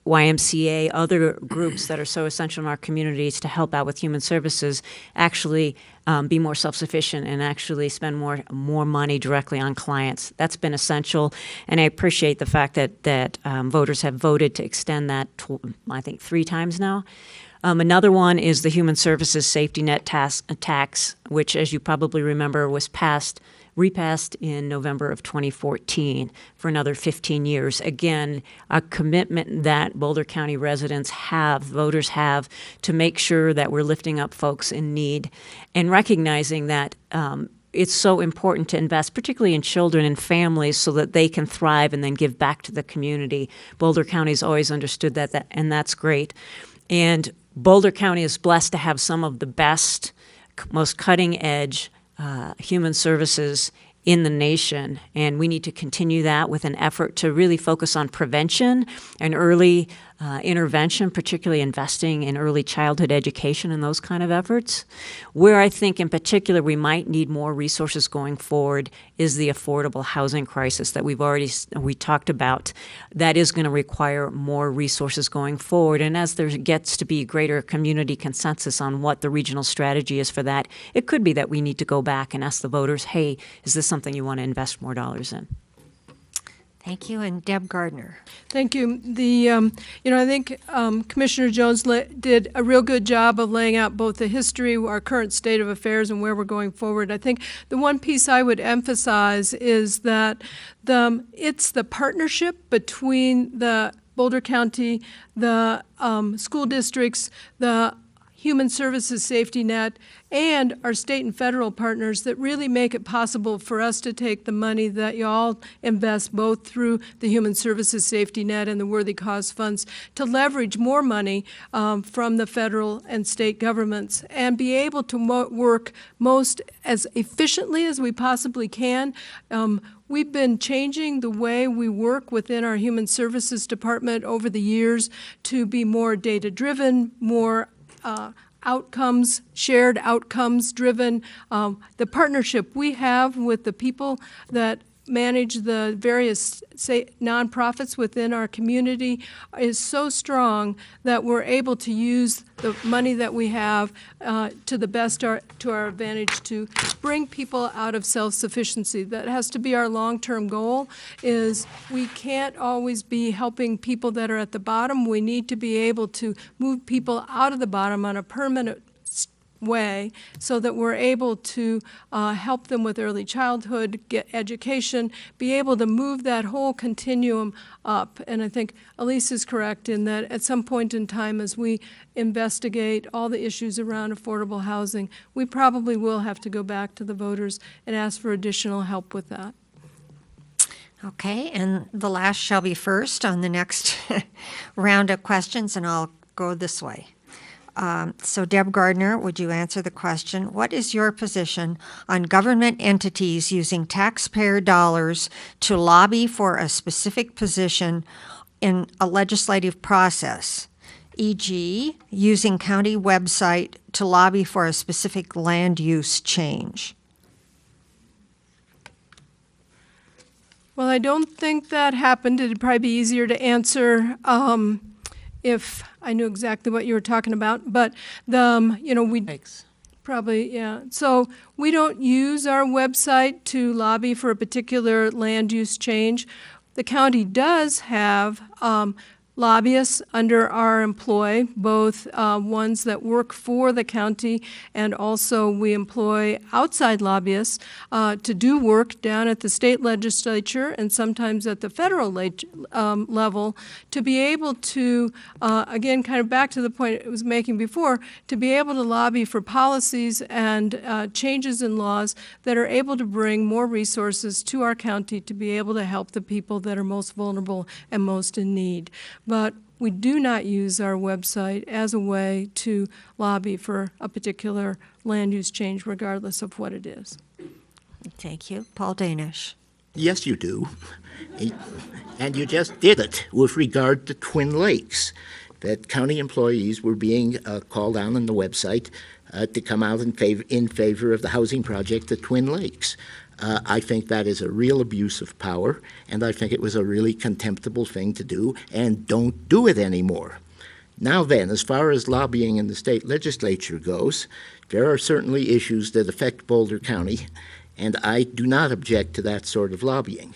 YMCA, other groups that are so essential in our communities to help out with human services, actually be more self-sufficient and actually spend more money directly on clients. That's been essential, and I appreciate the fact that voters have voted to extend that, I think, 3 times now. Another one is the Human Services Safety Net tax, which, as you probably remember, was passed repassed in November of 2014 for another 15 years. Again, a commitment that Boulder County residents have, voters have, to make sure that we're lifting up folks in need and recognizing that it's so important to invest, particularly in children and families, so that they can thrive and then give back to the community. Boulder County's always understood that, and that's great. And Boulder County is blessed to have some of the best, most cutting-edge human services in the nation, and we need to continue that with an effort to really focus on prevention and early intervention, particularly investing in early childhood education and those kind of efforts. Where I think in particular we might need more resources going forward is the affordable housing crisis that we talked about. That is going to require more resources going forward, and as there gets to be greater community consensus on what the regional strategy is for that, it could be that we need to go back and ask the voters, hey, is this something you want to invest more dollars in? Thank you. And Deb Gardner. Thank you. I think Commissioner Jones did a real good job of laying out both the history, our current state of affairs, and where we're going forward. I think the one piece I would emphasize is that it's the partnership between the Boulder County, the school districts, the Human Services Safety Net, and our state and federal partners that really make it possible for us to take the money that you all invest both through the Human Services Safety Net and the Worthy Cause funds to leverage more money from the federal and state governments and be able to work most as efficiently as we possibly can. We've been changing the way we work within our Human Services Department over the years to be more data-driven, more shared outcomes driven. The partnership we have with the people that manage the various nonprofits within our community is so strong that we're able to use the money that we have to the best to our advantage to bring people out of self-sufficiency. That has to be our long-term goal. Is we can't always be helping people that are at the bottom. We need to be able to move people out of the bottom on a permanent way so that we're able to help them with early childhood, get education, be able to move that whole continuum up. And I think Elise is correct in that at some point in time as we investigate all the issues around affordable housing, we probably will have to go back to the voters and ask for additional help with that. Okay, and the last shall be first on the next round of questions, and I'll go this way. So Deb Gardner, would you answer the question? What is your position on government entities using taxpayer dollars to lobby for a specific position in a legislative process, e.g., using county website to lobby for a specific land use change? Well, I don't think that happened. It'd probably be easier to answer if I knew exactly what you were talking about, but we probably, yeah. So we don't use our website to lobby for a particular land use change. The county does have lobbyists under our employ, both ones that work for the county, and also we employ outside lobbyists to do work down at the state legislature and sometimes at the federal level to be able to, again, kind of back to the point I was making before, to be able to lobby for policies and changes in laws that are able to bring more resources to our county to be able to help the people that are most vulnerable and most in need. But we do not use our website as a way to lobby for a particular land use change, regardless of what it is. Thank you. Paul Danish. Yes, you do. And you just did it with regard to Twin Lakes, that county employees were being called on the website to come out in favor of the housing project at Twin Lakes. I think that is a real abuse of power, and I think it was a really contemptible thing to do, and don't do it anymore. Now then, as far as lobbying in the state legislature goes, there are certainly issues that affect Boulder County, and I do not object to that sort of lobbying.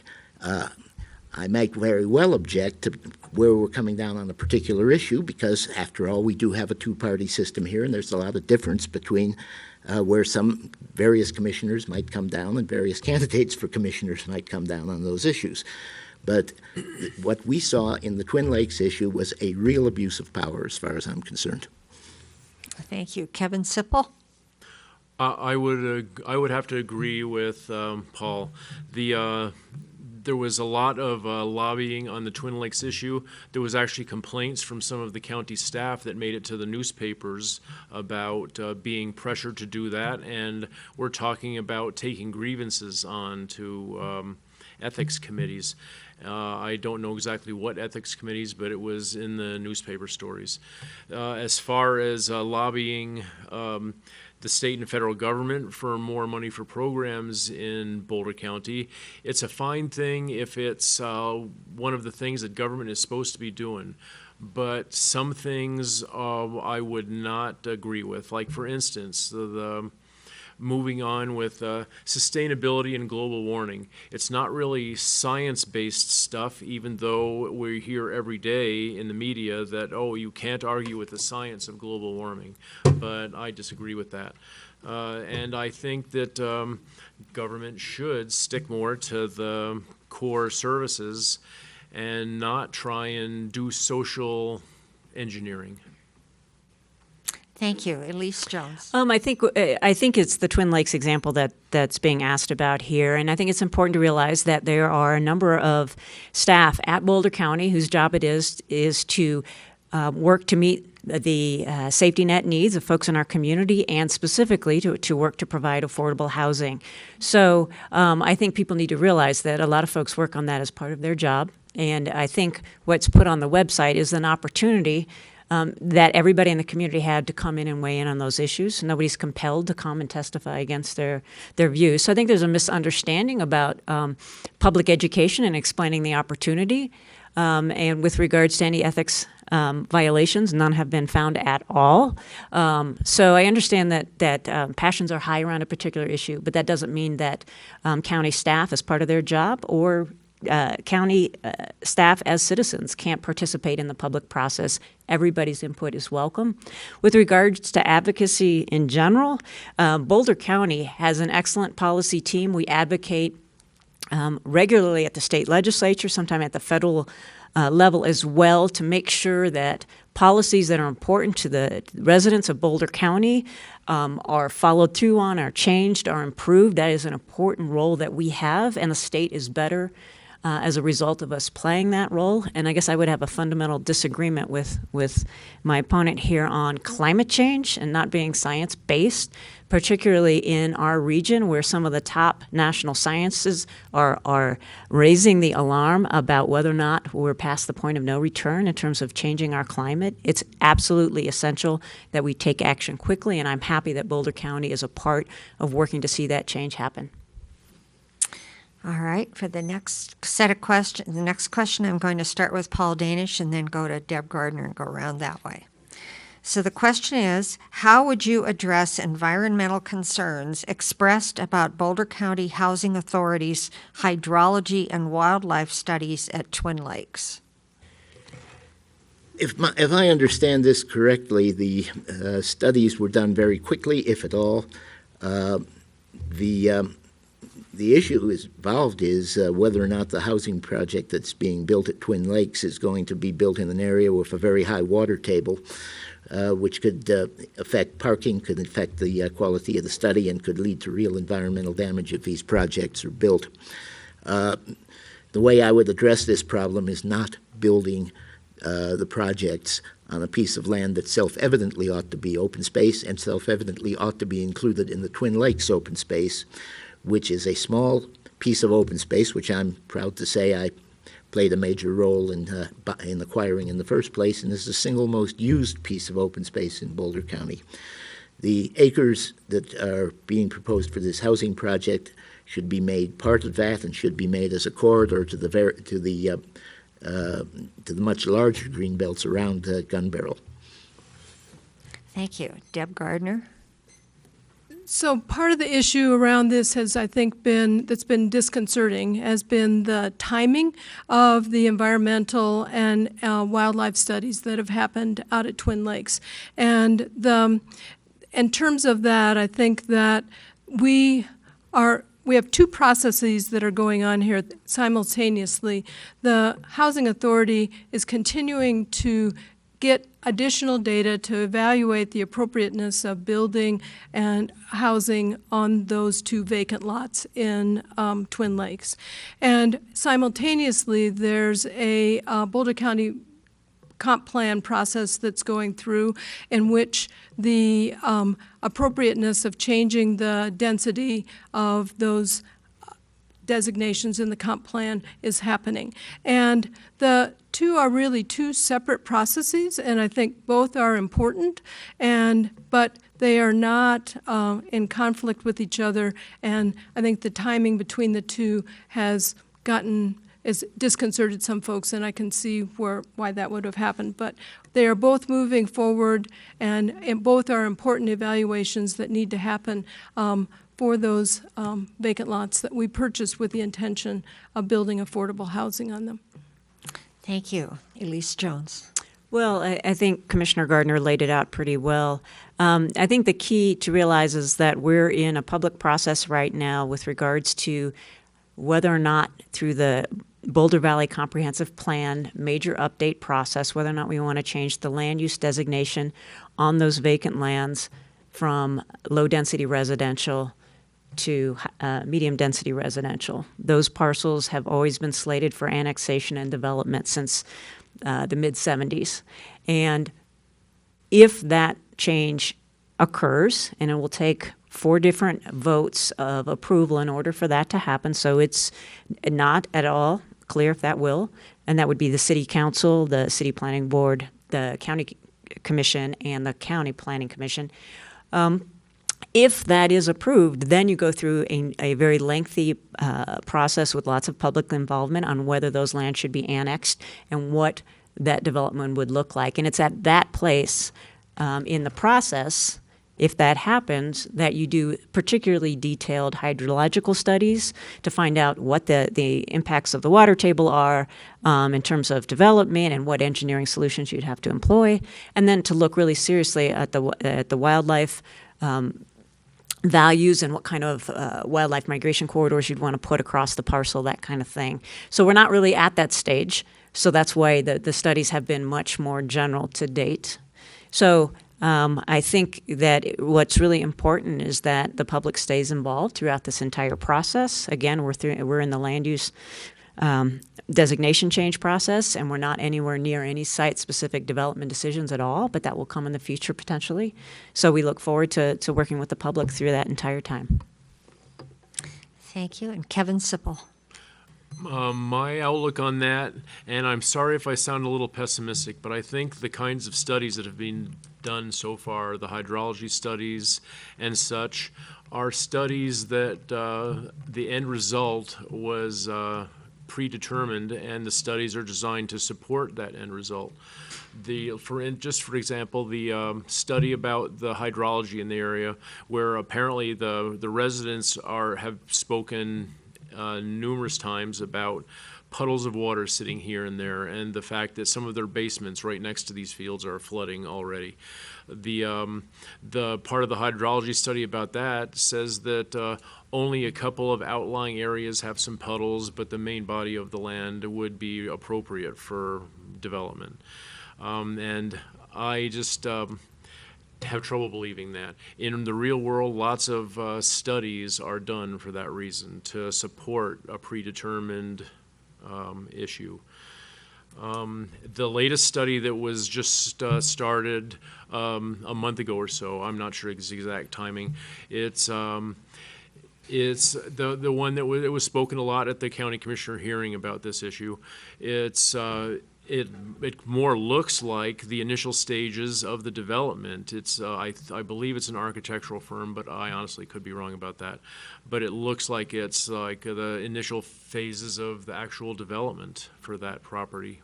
I might very well object to where we're coming down on a particular issue because, after all, we do have a two-party system here, and there's a lot of difference between where some various commissioners might come down and various candidates for commissioners might come down on those issues. But what we saw in the Twin Lakes issue was a real abuse of power as far as I'm concerned. Thank you. Kevin Sipple? I would have to agree with Paul. There was a lot of lobbying on the Twin Lakes issue. There was actually complaints from some of the county staff that made it to the newspapers about being pressured to do that, and we're talking about taking grievances on to ethics committees. I don't know exactly what ethics committees, but it was in the newspaper stories. As far as lobbying the state and federal government for more money for programs in Boulder County, it's a fine thing if it's one of the things that government is supposed to be doing. But some things I would not agree with. Like, for instance, the moving on with sustainability and global warming. It's not really science-based stuff, even though we hear every day in the media that, oh, you can't argue with the science of global warming. But I disagree with that. And I think that government should stick more to the core services and not try and do social engineering. Thank you. Elise Jones. I think it's the Twin Lakes example that's being asked about here, and I think it's important to realize that there are a number of staff at Boulder County whose job it is to work to meet the safety net needs of folks in our community, and specifically to work to provide affordable housing. So I think people need to realize that a lot of folks work on that as part of their job, and I think what's put on the website is an opportunity that everybody in the community had to come in and weigh in on those issues. Nobody's compelled to come and testify against their views. So I think there's a misunderstanding about public education and explaining the opportunity. And with regards to any ethics violations, none have been found at all. So I understand that passions are high around a particular issue, but that doesn't mean that county staff, as part of their job, or county staff as citizens can't participate in the public process. Everybody's input is welcome. With regards to advocacy in general, Boulder County has an excellent policy team. We advocate regularly at the state legislature, sometimes at the federal level as well, to make sure that policies that are important to the residents of Boulder County are followed through on, are changed, are improved. That is an important role that we have, and the state is better as a result of us playing that role. And I guess I would have a fundamental disagreement with my opponent here on climate change and not being science-based, particularly in our region where some of the top national sciences are raising the alarm about whether or not we're past the point of no return in terms of changing our climate. It's absolutely essential that we take action quickly, and I'm happy that Boulder County is a part of working to see that change happen. All right, for the next set of questions, the next question, I'm going to start with Paul Danish and then go to Deb Gardner and go around that way. So the question is, how would you address environmental concerns expressed about Boulder County Housing Authority's hydrology and wildlife studies at Twin Lakes? If I understand this correctly, the studies were done very quickly, if at all. The issue involved is whether or not the housing project that's being built at Twin Lakes is going to be built in an area with a very high water table, which could affect parking, could affect the quality of the study, and could lead to real environmental damage if these projects are built. The way I would address this problem is not building the projects on a piece of land that self-evidently ought to be open space and self-evidently ought to be included in the Twin Lakes open space, which is a small piece of open space, which I'm proud to say I played a major role in acquiring in the first place, and is the single most used piece of open space in Boulder County. The acres that are being proposed for this housing project should be made part of that and should be made as a corridor to the much larger green belts around Gun Barrel. Thank you. Deb Gardner? So part of the issue around this has, I think, that's been disconcerting, has been the timing of the environmental and wildlife studies that have happened out at Twin Lakes. And in terms of that, I think that we have two processes that are going on here simultaneously. The Housing Authority is continuing to get additional data to evaluate the appropriateness of building and housing on those two vacant lots in Twin Lakes. And simultaneously, there's a Boulder County comp plan process that's going through in which the appropriateness of changing the density of those designations in the comp plan is happening. And the two are really two separate processes, and I think both are important, but they are not in conflict with each other, and I think the timing between the two has disconcerted some folks, and I can see why that would have happened. But they are both moving forward, and both are important evaluations that need to happen for those vacant lots that we purchased with the intention of building affordable housing on them. Thank you. Elise Jones. Well, I think Commissioner Gardner laid it out pretty well. I think the key to realize is that we're in a public process right now with regards to whether or not through the Boulder Valley Comprehensive Plan major update process, whether or not we want to change the land use designation on those vacant lands from low-density residential to medium-density residential. Those parcels have always been slated for annexation and development since the mid-'70s. And if that change occurs, and it will take 4 different votes of approval in order for that to happen, so it's not at all clear if that will, and that would be the City Council, the City Planning Board, the County Commission, and the County Planning Commission. If that is approved, then you go through a very lengthy process with lots of public involvement on whether those lands should be annexed and what that development would look like. And it's at that place in the process, if that happens, that you do particularly detailed hydrological studies to find out what the impacts of the water table are in terms of development and what engineering solutions you'd have to employ, and then to look really seriously at the wildlife values and what kind of wildlife migration corridors you'd want to put across the parcel, that kind of thing. So we're not really at that stage. So that's why the studies have been much more general to date. So I think that what's really important is that the public stays involved throughout this entire process. Again, we're in the land use designation change process, and we're not anywhere near any site-specific development decisions at all, but that will come in the future potentially. So we look forward to working with the public through that entire time. Thank you. And Kevin Sipple. My outlook on that, and I'm sorry if I sound a little pessimistic, but I think the kinds of studies that have been done so far, the hydrology studies and such, are studies that the end result was predetermined, and the studies are designed to support that end result. For example, the study about the hydrology in the area, where apparently the residents have spoken numerous times about puddles of water sitting here and there, and the fact that some of their basements right next to these fields are flooding already. The part of the hydrology study about that says that only a couple of outlying areas have some puddles, but the main body of the land would be appropriate for development. And I just have trouble believing that. In the real world, lots of studies are done for that reason, to support a predetermined issue. The latest study that was just started a month ago or so, I'm not sure exact timing, it's the one that was spoken a lot at the county commissioner hearing about this issue. It more looks like the initial stages of the development. I believe it's an architectural firm, but I honestly could be wrong about that. But it looks like it's like the initial phases of the actual development for that property.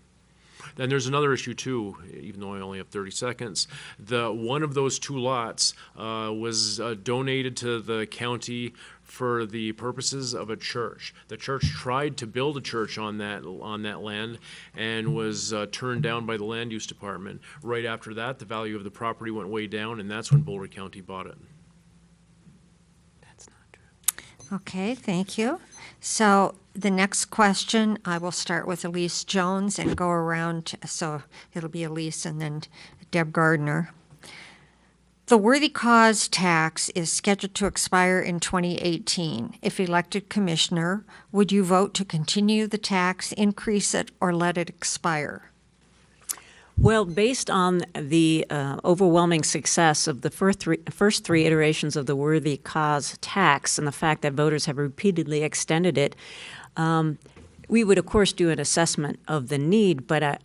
Then there's another issue too, even though I only have 30 seconds. One of those 2 lots was donated to the county for the purposes of a church. The church tried to build a church on that land and was turned down by the land use department. Right after that, the value of the property went way down, and that's when Boulder County bought it. That's not true. Okay, thank you. So the next question, I will start with Elise Jones and go around, so it'll be Elise and then Deb Gardner. The worthy cause tax is scheduled to expire in 2018. If elected commissioner, would you vote to continue the tax, increase it, or let it expire? Well, based on the overwhelming success of the first three iterations of the worthy cause tax and the fact that voters have repeatedly extended it, we would, of course, do an assessment of the need, but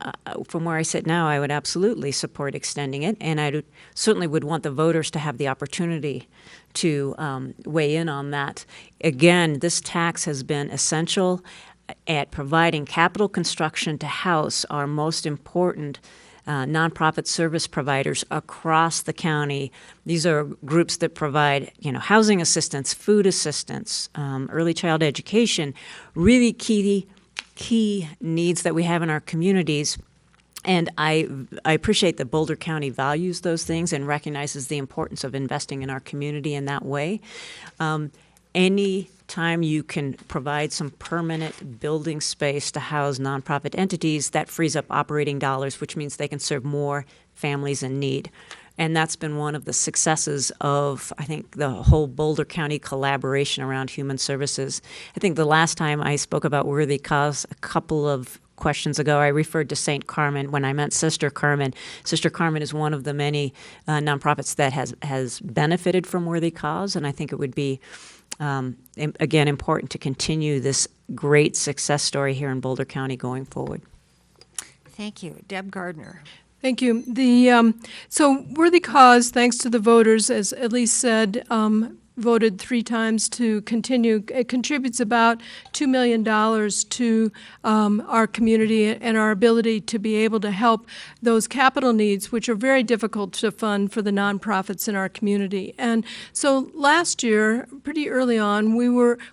from where I sit now, I would absolutely support extending it, and I certainly would want the voters to have the opportunity to weigh in on that. Again, this tax has been essential at providing capital construction to house our most important nonprofit service providers across the county. These are groups that provide, housing assistance, food assistance, early child education, really key needs that we have in our communities. And I appreciate that Boulder County values those things and recognizes the importance of investing in our community in that way. Any time you can provide some permanent building space to house nonprofit entities, that frees up operating dollars, which means they can serve more families in need. And that's been one of the successes of, I think, the whole Boulder County collaboration around human services. I think the last time I spoke about worthy cause a couple of questions ago, I referred to St. Carmen when I meant Sister Carmen. Sister Carmen is one of the many nonprofits that has benefited from worthy cause, and I think it would be again, important to continue this great success story here in Boulder County going forward. Thank you. Deb Gardner. Thank you. So worthy cause, thanks to the voters, as Elise said, voted 3 times to continue. It contributes about $2 million to our community and our ability to be able to help those capital needs, which are very difficult to fund for the nonprofits in our community. And so last year, pretty early on,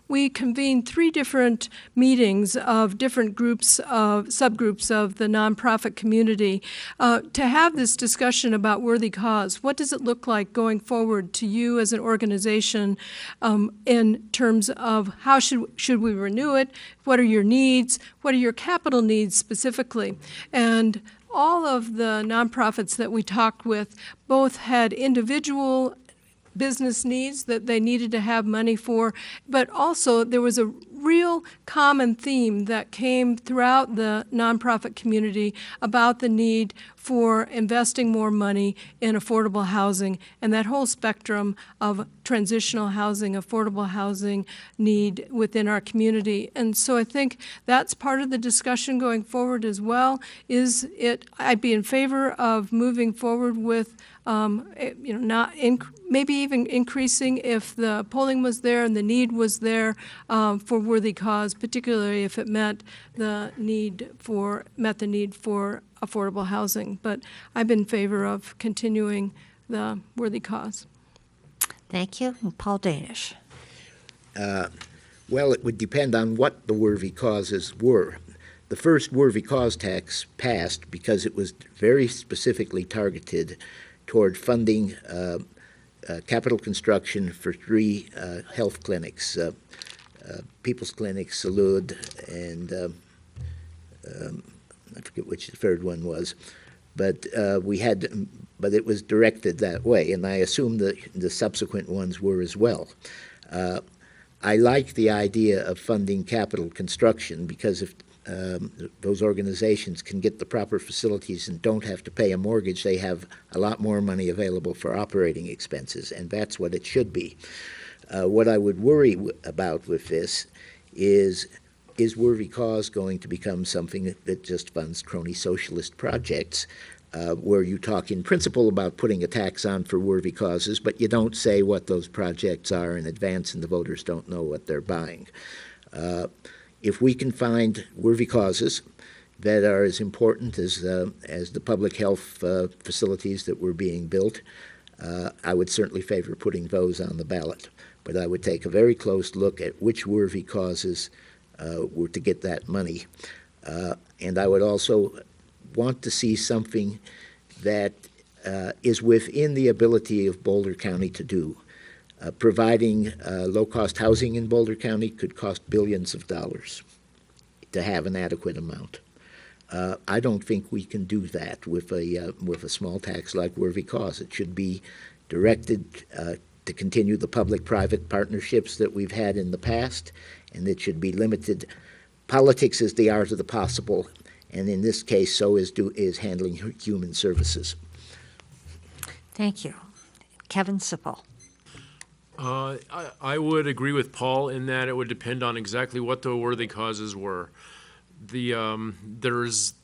we convened 3 different meetings of different subgroups of the nonprofit community to have this discussion about worthy cause. What does it look like going forward to you as an organization in terms of how should we renew it? What are your needs? What are your capital needs specifically? And all of the nonprofits that we talked with both had individual business needs that they needed to have money for, but also there was a real common theme that came throughout the nonprofit community about the need for investing more money in affordable housing and that whole spectrum of transitional housing, affordable housing need within our community. And so I think that's part of the discussion going forward as well. I'd be in favor of moving forward with maybe even increasing if the polling was there and the need was there for worthy cause, particularly if it met the need for affordable housing. But I'm in favor of continuing the worthy cause. Thank you. And Paul Danish. Well, it would depend on what the worthy causes were. The first worthy cause tax passed because it was very specifically targeted toward funding capital construction for 3 health clinics, People's Clinic, Salud, and I forget which the third one was, but but it was directed that way, and I assume that the subsequent ones were as well. I like the idea of funding capital construction because if those organizations can get the proper facilities and don't have to pay a mortgage, they have a lot more money available for operating expenses, and that's what it should be. What I would worry about with this is worthy cause going to become something that just funds crony socialist projects, where you talk in principle about putting a tax on for worthy causes, but you don't say what those projects are in advance and the voters don't know what they're buying. If we can find worthy causes, that are as important as the public health facilities that were being built, I would certainly favor putting those on the ballot. But I would take a very close look at which worthy causes were to get that money. And I would also want to see something that is within the ability of Boulder County to do. Providing low-cost housing in Boulder County could cost billions of dollars to have an adequate amount. I don't think we can do that with a small tax like worthy cause. It should be directed to continue the public-private partnerships that we've had in the past, and it should be limited. Politics is the art of the possible, and in this case, so is handling human services. Thank you. Kevin Sipple. I would agree with Paul in that it would depend on exactly what the worthy causes were. There's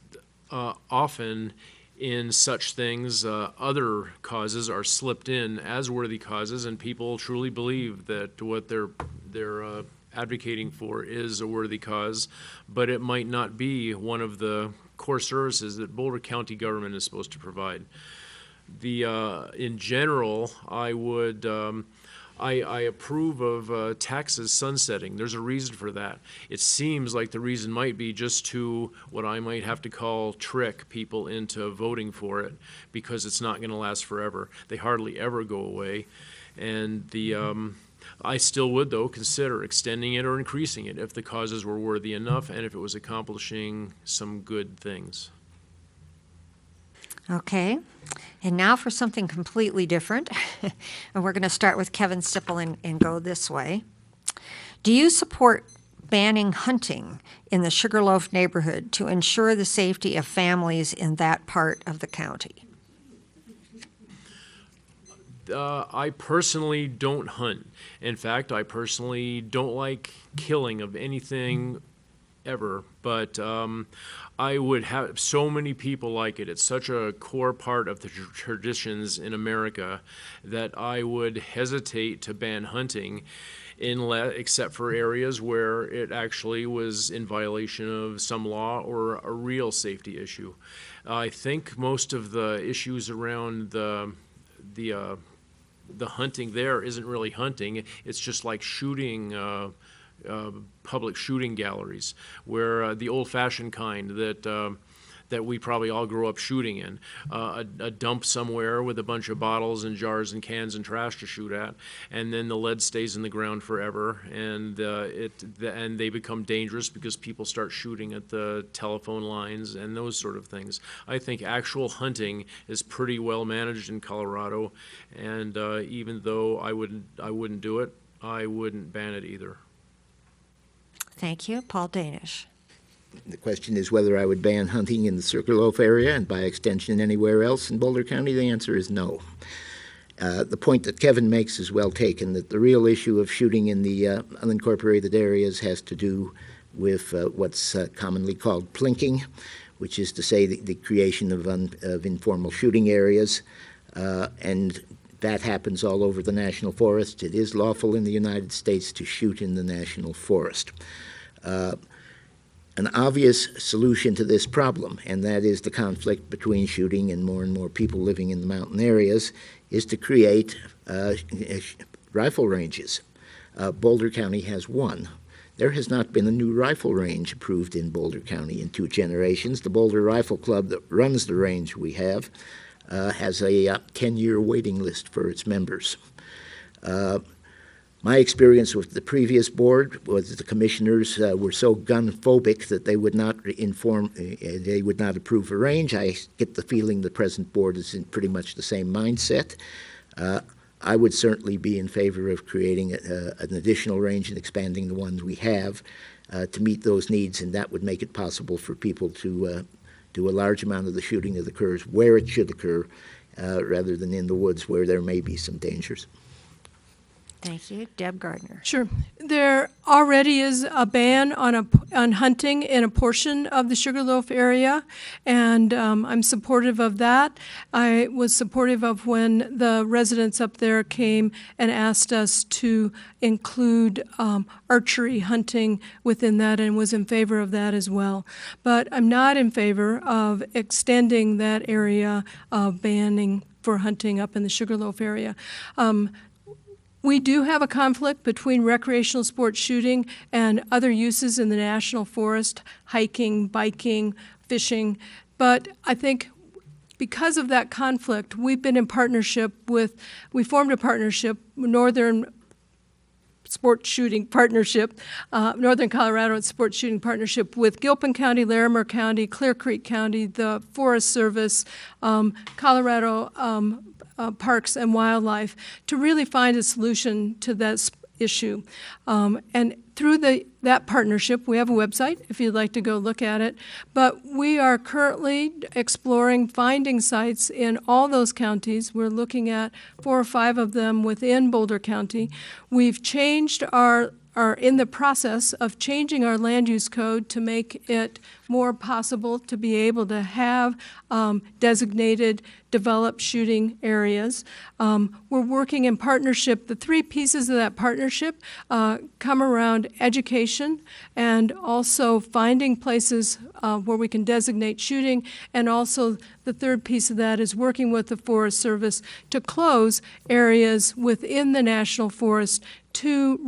often in such things other causes are slipped in as worthy causes, and people truly believe that what they're advocating for is a worthy cause, but it might not be one of the core services that Boulder County government is supposed to provide. In general, I would. I approve of taxes sunsetting. There's a reason for that. It seems like the reason might be just to what I might have to call trick people into voting for it, because it's not going to last forever. They hardly ever go away. And I still would, though, consider extending it or increasing it if the causes were worthy enough and if it was accomplishing some good things. Okay, and now for something completely different. And we're going to start with Kevin Sipple and go this way. Do you support banning hunting in the Sugarloaf neighborhood to ensure the safety of families in that part of the county? I personally don't hunt. In fact, I personally don't like killing of anything ever, but I would have so many people like it. It's such a core part of the traditions in America that I would hesitate to ban hunting except for areas where it actually was in violation of some law or a real safety issue. I think most of the issues around the hunting there isn't really hunting. It's just like shooting public shooting galleries, where the old-fashioned kind that we probably all grew up shooting in, a dump somewhere with a bunch of bottles and jars and cans and trash to shoot at, and then the lead stays in the ground forever, and and they become dangerous because people start shooting at the telephone lines and those sort of things. I think actual hunting is pretty well managed in Colorado, and even though I wouldn't do it, I wouldn't ban it either. Thank you. Paul Danish. The question is whether I would ban hunting in the Sugarloaf area and by extension anywhere else in Boulder County. The answer is no. The point that Kevin makes is well taken, that the real issue of shooting in the unincorporated areas has to do with what's commonly called plinking, which is to say the creation of informal shooting areas, and that happens all over the national forest. It is lawful in the United States to shoot in the national forest. An obvious solution to this problem, and that is the conflict between shooting and more people living in the mountain areas, is to create rifle ranges. Boulder County has one. There has not been a new rifle range approved in Boulder County in 2 generations. The Boulder Rifle Club that runs the range we have has a 10-year waiting list for its members. My experience with the previous board was that the commissioners were so gun-phobic that they would not approve a range. I get the feeling the present board is in pretty much the same mindset. I would certainly be in favor of creating an additional range and expanding the ones we have to meet those needs, and that would make it possible for people to do a large amount of the shooting that occurs where it should occur rather than in the woods where there may be some dangers. Thank you. Deb Gardner. Sure. There already is a ban on hunting in a portion of the Sugarloaf area, and I'm supportive of that. I was supportive of when the residents up there came and asked us to include archery hunting within that, and was in favor of that as well. But I'm not in favor of extending that area of banning for hunting up in the Sugarloaf area. We do have a conflict between recreational sport shooting and other uses in the national forest, hiking, biking, fishing. But I think because of that conflict, we formed a partnership, Northern Colorado Sports Shooting Partnership with Gilpin County, Larimer County, Clear Creek County, the Forest Service, Colorado Parks and Wildlife, to really find a solution to this issue. And through that partnership, we have a website if you'd like to go look at it, but we are currently exploring finding sites in all those counties. We're looking at 4 or 5 of them within Boulder County. We've changed are in the process of changing our land use code to make it more possible to be able to have designated developed shooting areas. We're working in partnership. The 3 pieces of that partnership come around education and also finding places where we can designate shooting, and also the 3rd piece of that is working with the Forest Service to close areas within the National Forest to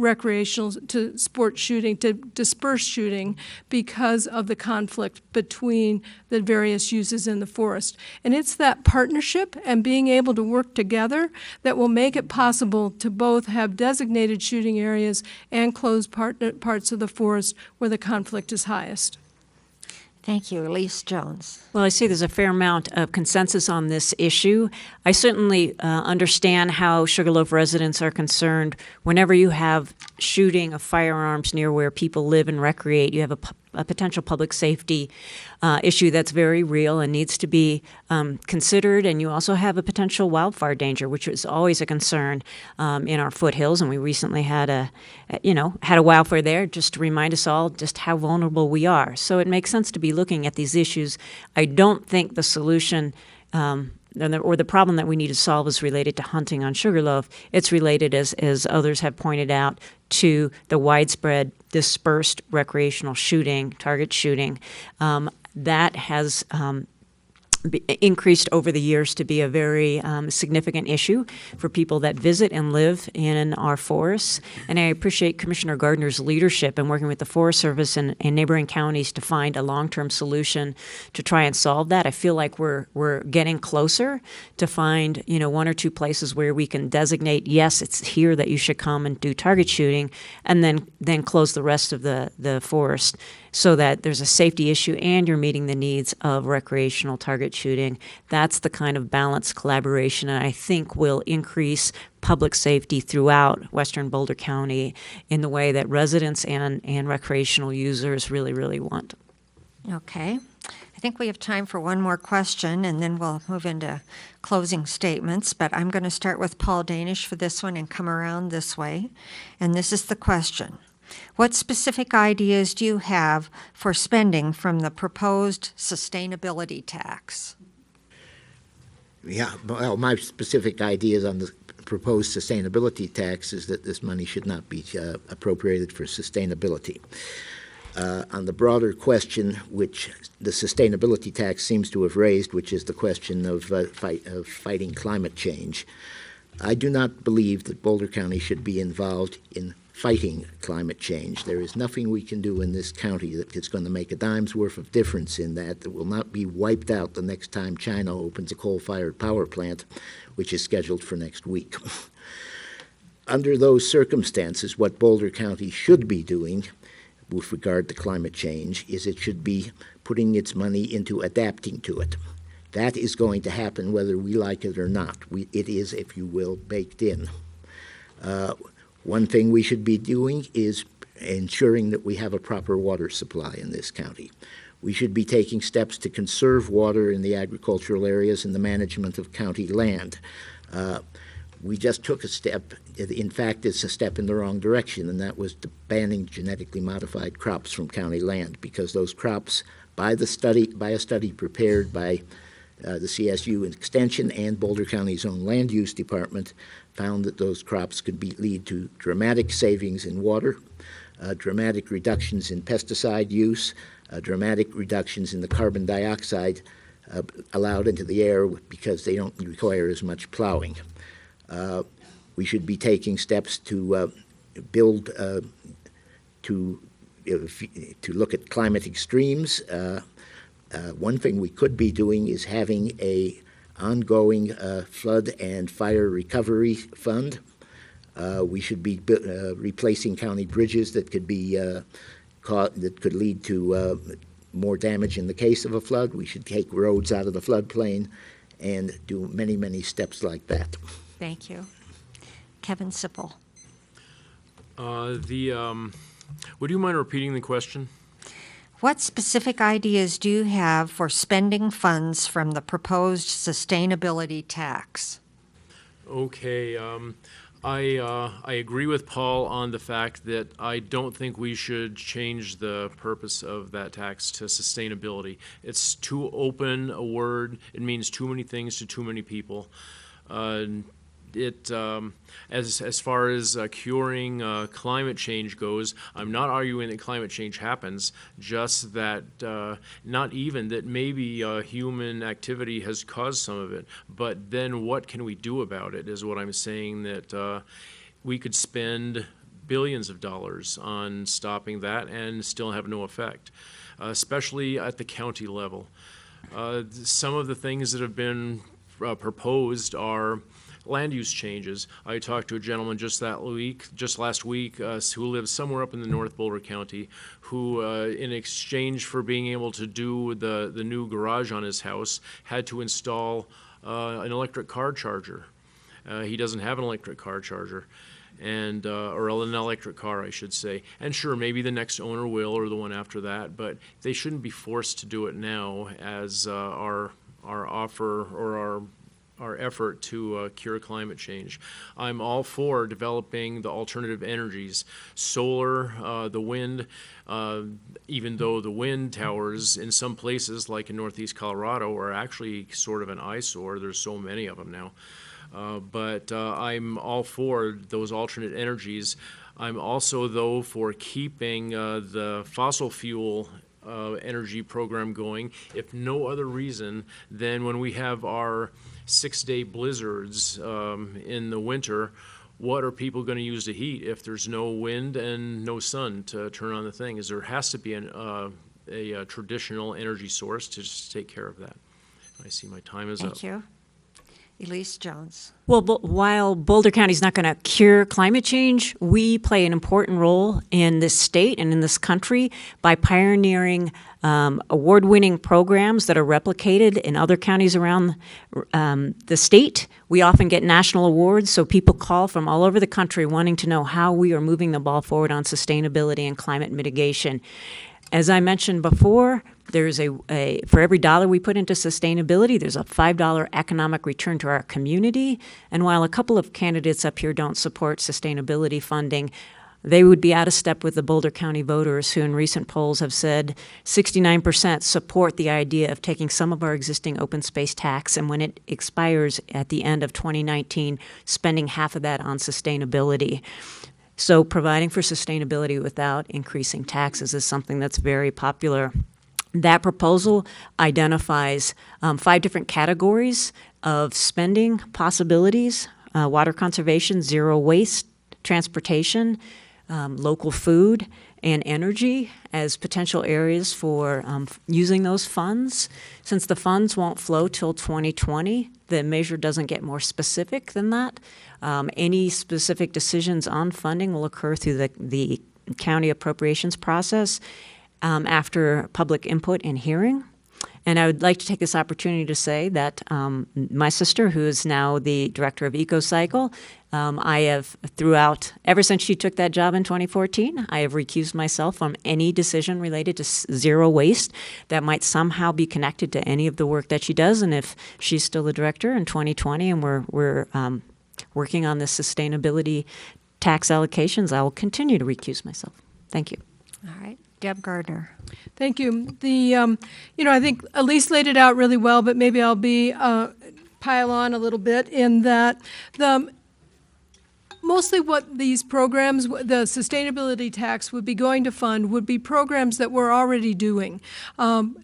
sport shooting, to disperse shooting because of the conflict between the various uses in the forest. And it's that partnership and being able to work together that will make it possible to both have designated shooting areas and close parts of the forest where the conflict is highest. Thank you. Elise Jones. Well, I see there's a fair amount of consensus on this issue. I certainly understand how Sugarloaf residents are concerned whenever you have shooting of firearms near where people live and recreate. You have a potential public safety issue that's very real and needs to be considered. And you also have a potential wildfire danger, which is always a concern in our foothills. And we recently had a wildfire there, just to remind us all just how vulnerable we are. So it makes sense to be looking at these issues. I don't think the solution or the problem that we need to solve is related to hunting on Sugarloaf. It's related, as others have pointed out, to the widespread dispersed recreational shooting, target shooting, that has increased over the years to be a very significant issue for people that visit and live in our forests. And I appreciate Commissioner Gardner's leadership in working with the Forest Service and neighboring counties to find a long-term solution to try and solve that. I feel like we're getting closer to find 1 or 2 places where we can designate, yes, it's here that you should come and do target shooting, and then close the rest of the forest, so that there's a safety issue and you're meeting the needs of recreational target shooting. That's the kind of balanced collaboration I think will increase public safety throughout Western Boulder County in the way that residents and recreational users really, really want. Okay. I think we have time for one more question, and then we'll move into closing statements. But I'm going to start with Paul Danish for this one and come around this way. And this is the question. What specific ideas do you have for spending from the proposed sustainability tax? Yeah, well, my specific ideas on the proposed sustainability tax is that this money should not be appropriated for sustainability. On the broader question, which the sustainability tax seems to have raised, which is the question of fighting climate change, I do not believe that Boulder County should be involved in fighting climate change. There is nothing we can do in this county that is going to make a dime's worth of difference in that will not be wiped out the next time China opens a coal-fired power plant, which is scheduled for next week. Under those circumstances, what Boulder County should be doing with regard to climate change is it should be putting its money into adapting to it. That is going to happen whether we like it or not. It is, if you will, baked in. One thing we should be doing is ensuring that we have a proper water supply in this county. We should be taking steps to conserve water in the agricultural areas and the management of county land. We just took a step. In fact, it's a step in the wrong direction, and that was banning genetically modified crops from county land, because those crops, by a study prepared by the CSU Extension and Boulder County's own Land Use Department, found that those crops could lead to dramatic savings in water, dramatic reductions in pesticide use, dramatic reductions in the carbon dioxide allowed into the air because they don't require as much plowing. We should be taking steps to build to look at climate extremes. One thing we could be doing is having a ongoing flood and fire recovery fund. We should be replacing county bridges that could be that could lead to more damage in the case of a flood. We should take roads out of the floodplain and do many, many steps like that. Thank you. Kevin Sipple. Would you mind repeating the question? What specific ideas do you have for spending funds from the proposed sustainability tax? Okay, I agree with Paul on the fact that I don't think we should change the purpose of that tax to sustainability. It's too open a word. It means too many things to too many people. As far as curing climate change goes, I'm not arguing that climate change happens, just that not even that maybe human activity has caused some of it, but then what can we do about it is what I'm saying, that we could spend billions of dollars on stopping that and still have no effect, especially at the county level. Some of the things that have been proposed are land use changes. I talked to a gentleman just last week, who lives somewhere up in the North Boulder County, who, in exchange for being able to do the new garage on his house, had to install an electric car charger. He doesn't have an electric car charger, and or an electric car, I should say. And sure, maybe the next owner will, or the one after that, but they shouldn't be forced to do it now as our offer or our effort to cure climate change. I'm all for developing the alternative energies, solar, the wind, even though the wind towers in some places, like in northeast Colorado, are actually sort of an eyesore. There's so many of them now. But I'm all for those alternate energies. I'm also, though, for keeping the fossil fuel energy program going, if no other reason than when we have our 6-day blizzards in the winter, what are people going to use to heat if there's no wind and no sun to turn on the thing? Is there has to be a traditional energy source to just take care of that. I see my time is up. Thank you. Elise Jones. Well, while Boulder County is not going to cure climate change, we play an important role in this state and in this country by pioneering award-winning programs that are replicated in other counties around the state. We often get national awards, so people call from all over the country wanting to know how we are moving the ball forward on sustainability and climate mitigation. As I mentioned before, there's for every dollar we put into sustainability, there's a $5 economic return to our community. And while a couple of candidates up here don't support sustainability funding, they would be out of step with the Boulder County voters, who in recent polls have said 69% support the idea of taking some of our existing open space tax, and when it expires at the end of 2019, spending half of that on sustainability. So providing for sustainability without increasing taxes is something that's very popular. That proposal identifies 5 different categories of spending possibilities: water conservation, zero waste, transportation, local food, and energy as potential areas for using those funds. Since the funds won't flow till 2020, the measure doesn't get more specific than that. Any specific decisions on funding will occur through the county appropriations process after public input and hearing. And I would like to take this opportunity to say that my sister, who is now the director of EcoCycle, I have ever since she took that job in 2014, I have recused myself from any decision related to zero waste that might somehow be connected to any of the work that she does. And if she's still the director in 2020 and we're working on the sustainability tax allocations, I will continue to recuse myself. Thank you. All right, Deb Gardner. Thank you. I think Elise laid it out really well, but maybe I'll pile on a little bit in that mostly what these programs, the sustainability tax would be going to fund would be programs that we're already doing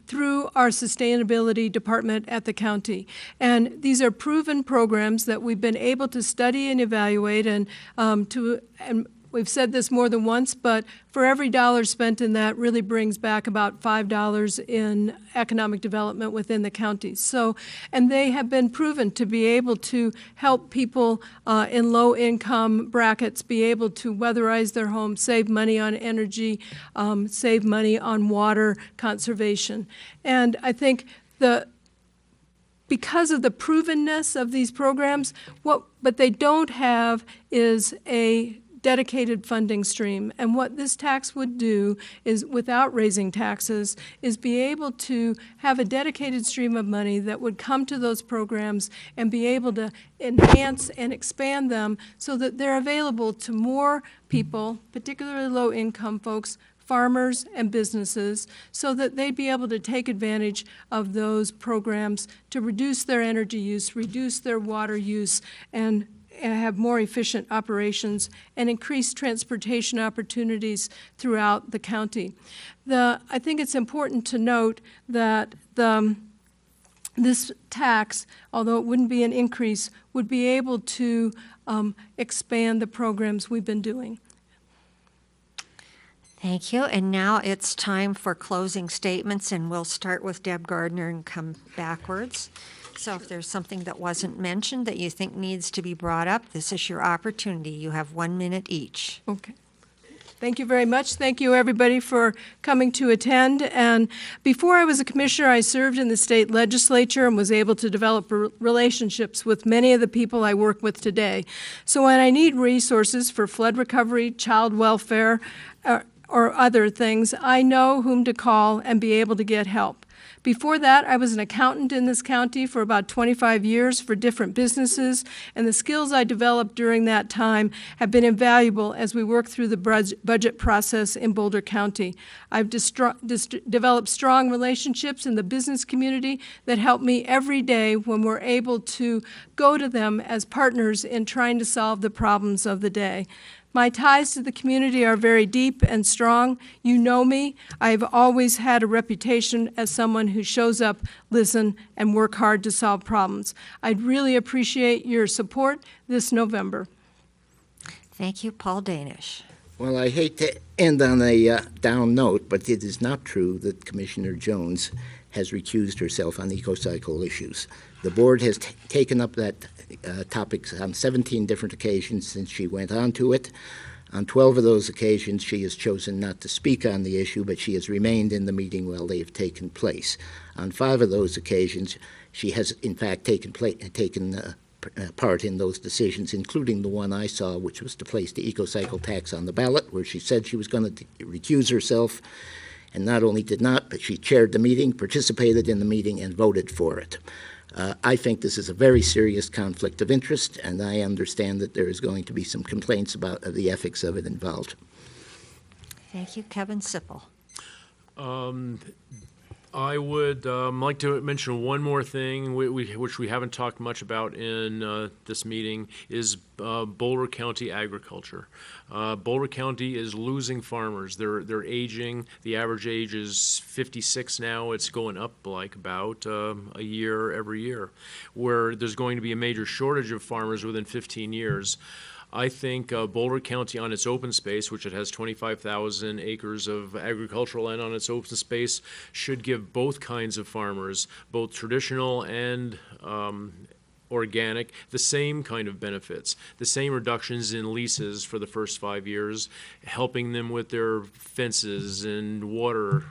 through our sustainability department at the county. And these are proven programs that we've been able to study and evaluate and we've said this more than once, but for every dollar spent in that really brings back about $5 in economic development within the county. So, and they have been proven to be able to help people in low-income brackets be able to weatherize their homes, save money on energy, save money on water conservation. And I think because of the provenness of these programs, what they don't have is a dedicated funding stream. And what this tax would do is, without raising taxes, is be able to have a dedicated stream of money that would come to those programs and be able to enhance and expand them so that they're available to more people, particularly low-income folks, farmers and businesses, so that they'd be able to take advantage of those programs to reduce their energy use, reduce their water use, and have more efficient operations and increase transportation opportunities throughout the county. I think it's important to note that this tax, although it wouldn't be an increase, would be able to expand the programs we've been doing. Thank you. And now it's time for closing statements, and we'll start with Deb Gardner and come backwards. So if there's something that wasn't mentioned that you think needs to be brought up, this is your opportunity. You have 1 minute each. Okay. Thank you very much. Thank you, everybody, for coming to attend. And before I was a commissioner, I served in the state legislature and was able to develop relationships with many of the people I work with today. So when I need resources for flood recovery, child welfare, or other things, I know whom to call and be able to get help. Before that, I was an accountant in this county for about 25 years for different businesses, and the skills I developed during that time have been invaluable as we work through the budget process in Boulder County. I've developed strong relationships in the business community that help me every day when we're able to go to them as partners in trying to solve the problems of the day. My ties to the community are very deep and strong. You know me. I've always had a reputation as someone who shows up, listen, and work hard to solve problems. I'd really appreciate your support this November. Thank you, Paul Danish. Well, I hate to end on a down note, but it is not true that Commissioner Jones has recused herself on eco-cycle issues. The board has taken up that topic on 17 different occasions since she went on to it. On 12 of those occasions, she has chosen not to speak on the issue, but she has remained in the meeting while they have taken place. On 5 of those occasions, she has, in fact, taken part in those decisions, including the one I saw, which was to place the eco-cycle tax on the ballot, where she said she was going to recuse herself, and not only did not, but she chaired the meeting, participated in the meeting, and voted for it. I think this is a very serious conflict of interest, and I understand that there is going to be some complaints about the ethics of it involved. Thank you, Kevin Sippel. I would like to mention one more thing, which we haven't talked much about in this meeting, is Boulder County agriculture. Boulder County is losing farmers. They're aging. The average age is 56 now. It's going up like about a year every year, where there's going to be a major shortage of farmers within 15 years. I think Boulder County on its open space, which it has 25,000 acres of agricultural land on its open space, should give both kinds of farmers, both traditional and organic, the same kind of benefits, the same reductions in leases for the first 5 years, helping them with their fences and water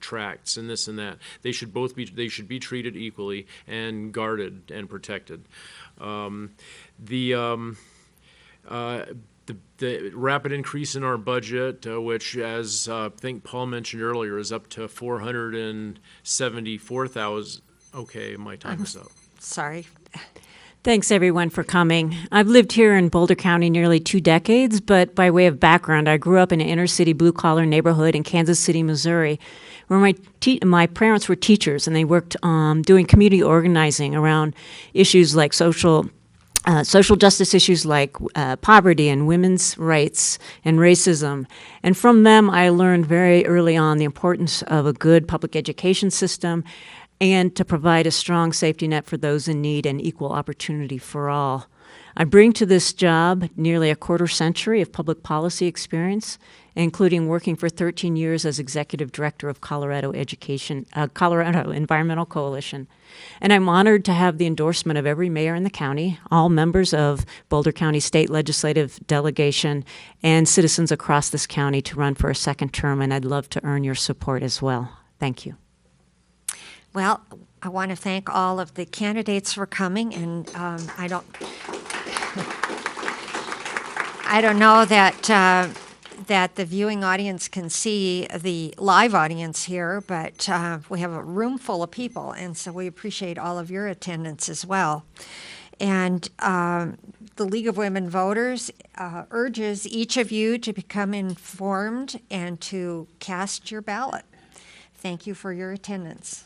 tracts and this and that. They should be treated equally and guarded and protected. The rapid increase in our budget, which, as I think Paul mentioned earlier, is up to 474,000. Okay, my time is up. Sorry. Thanks, everyone, for coming. I've lived here in Boulder County nearly 2 decades, but by way of background, I grew up in an inner-city blue-collar neighborhood in Kansas City, Missouri, where my parents were teachers, and they worked doing community organizing around issues like social justice issues like poverty and women's rights and racism. And from them, I learned very early on the importance of a good public education system and to provide a strong safety net for those in need and equal opportunity for all. I bring to this job nearly a quarter century of public policy experience, including working for 13 years as executive director of Colorado Environmental Coalition. And I'm honored to have the endorsement of every mayor in the county, all members of Boulder County State Legislative Delegation, and citizens across this county to run for a second term, and I'd love to earn your support as well. Thank you. Well, I want to thank all of the candidates for coming, and I don't know that the viewing audience can see the live audience here, but we have a room full of people, and so we appreciate all of your attendance as well. And the League of Women Voters urges each of you to become informed and to cast your ballot. Thank you for your attendance.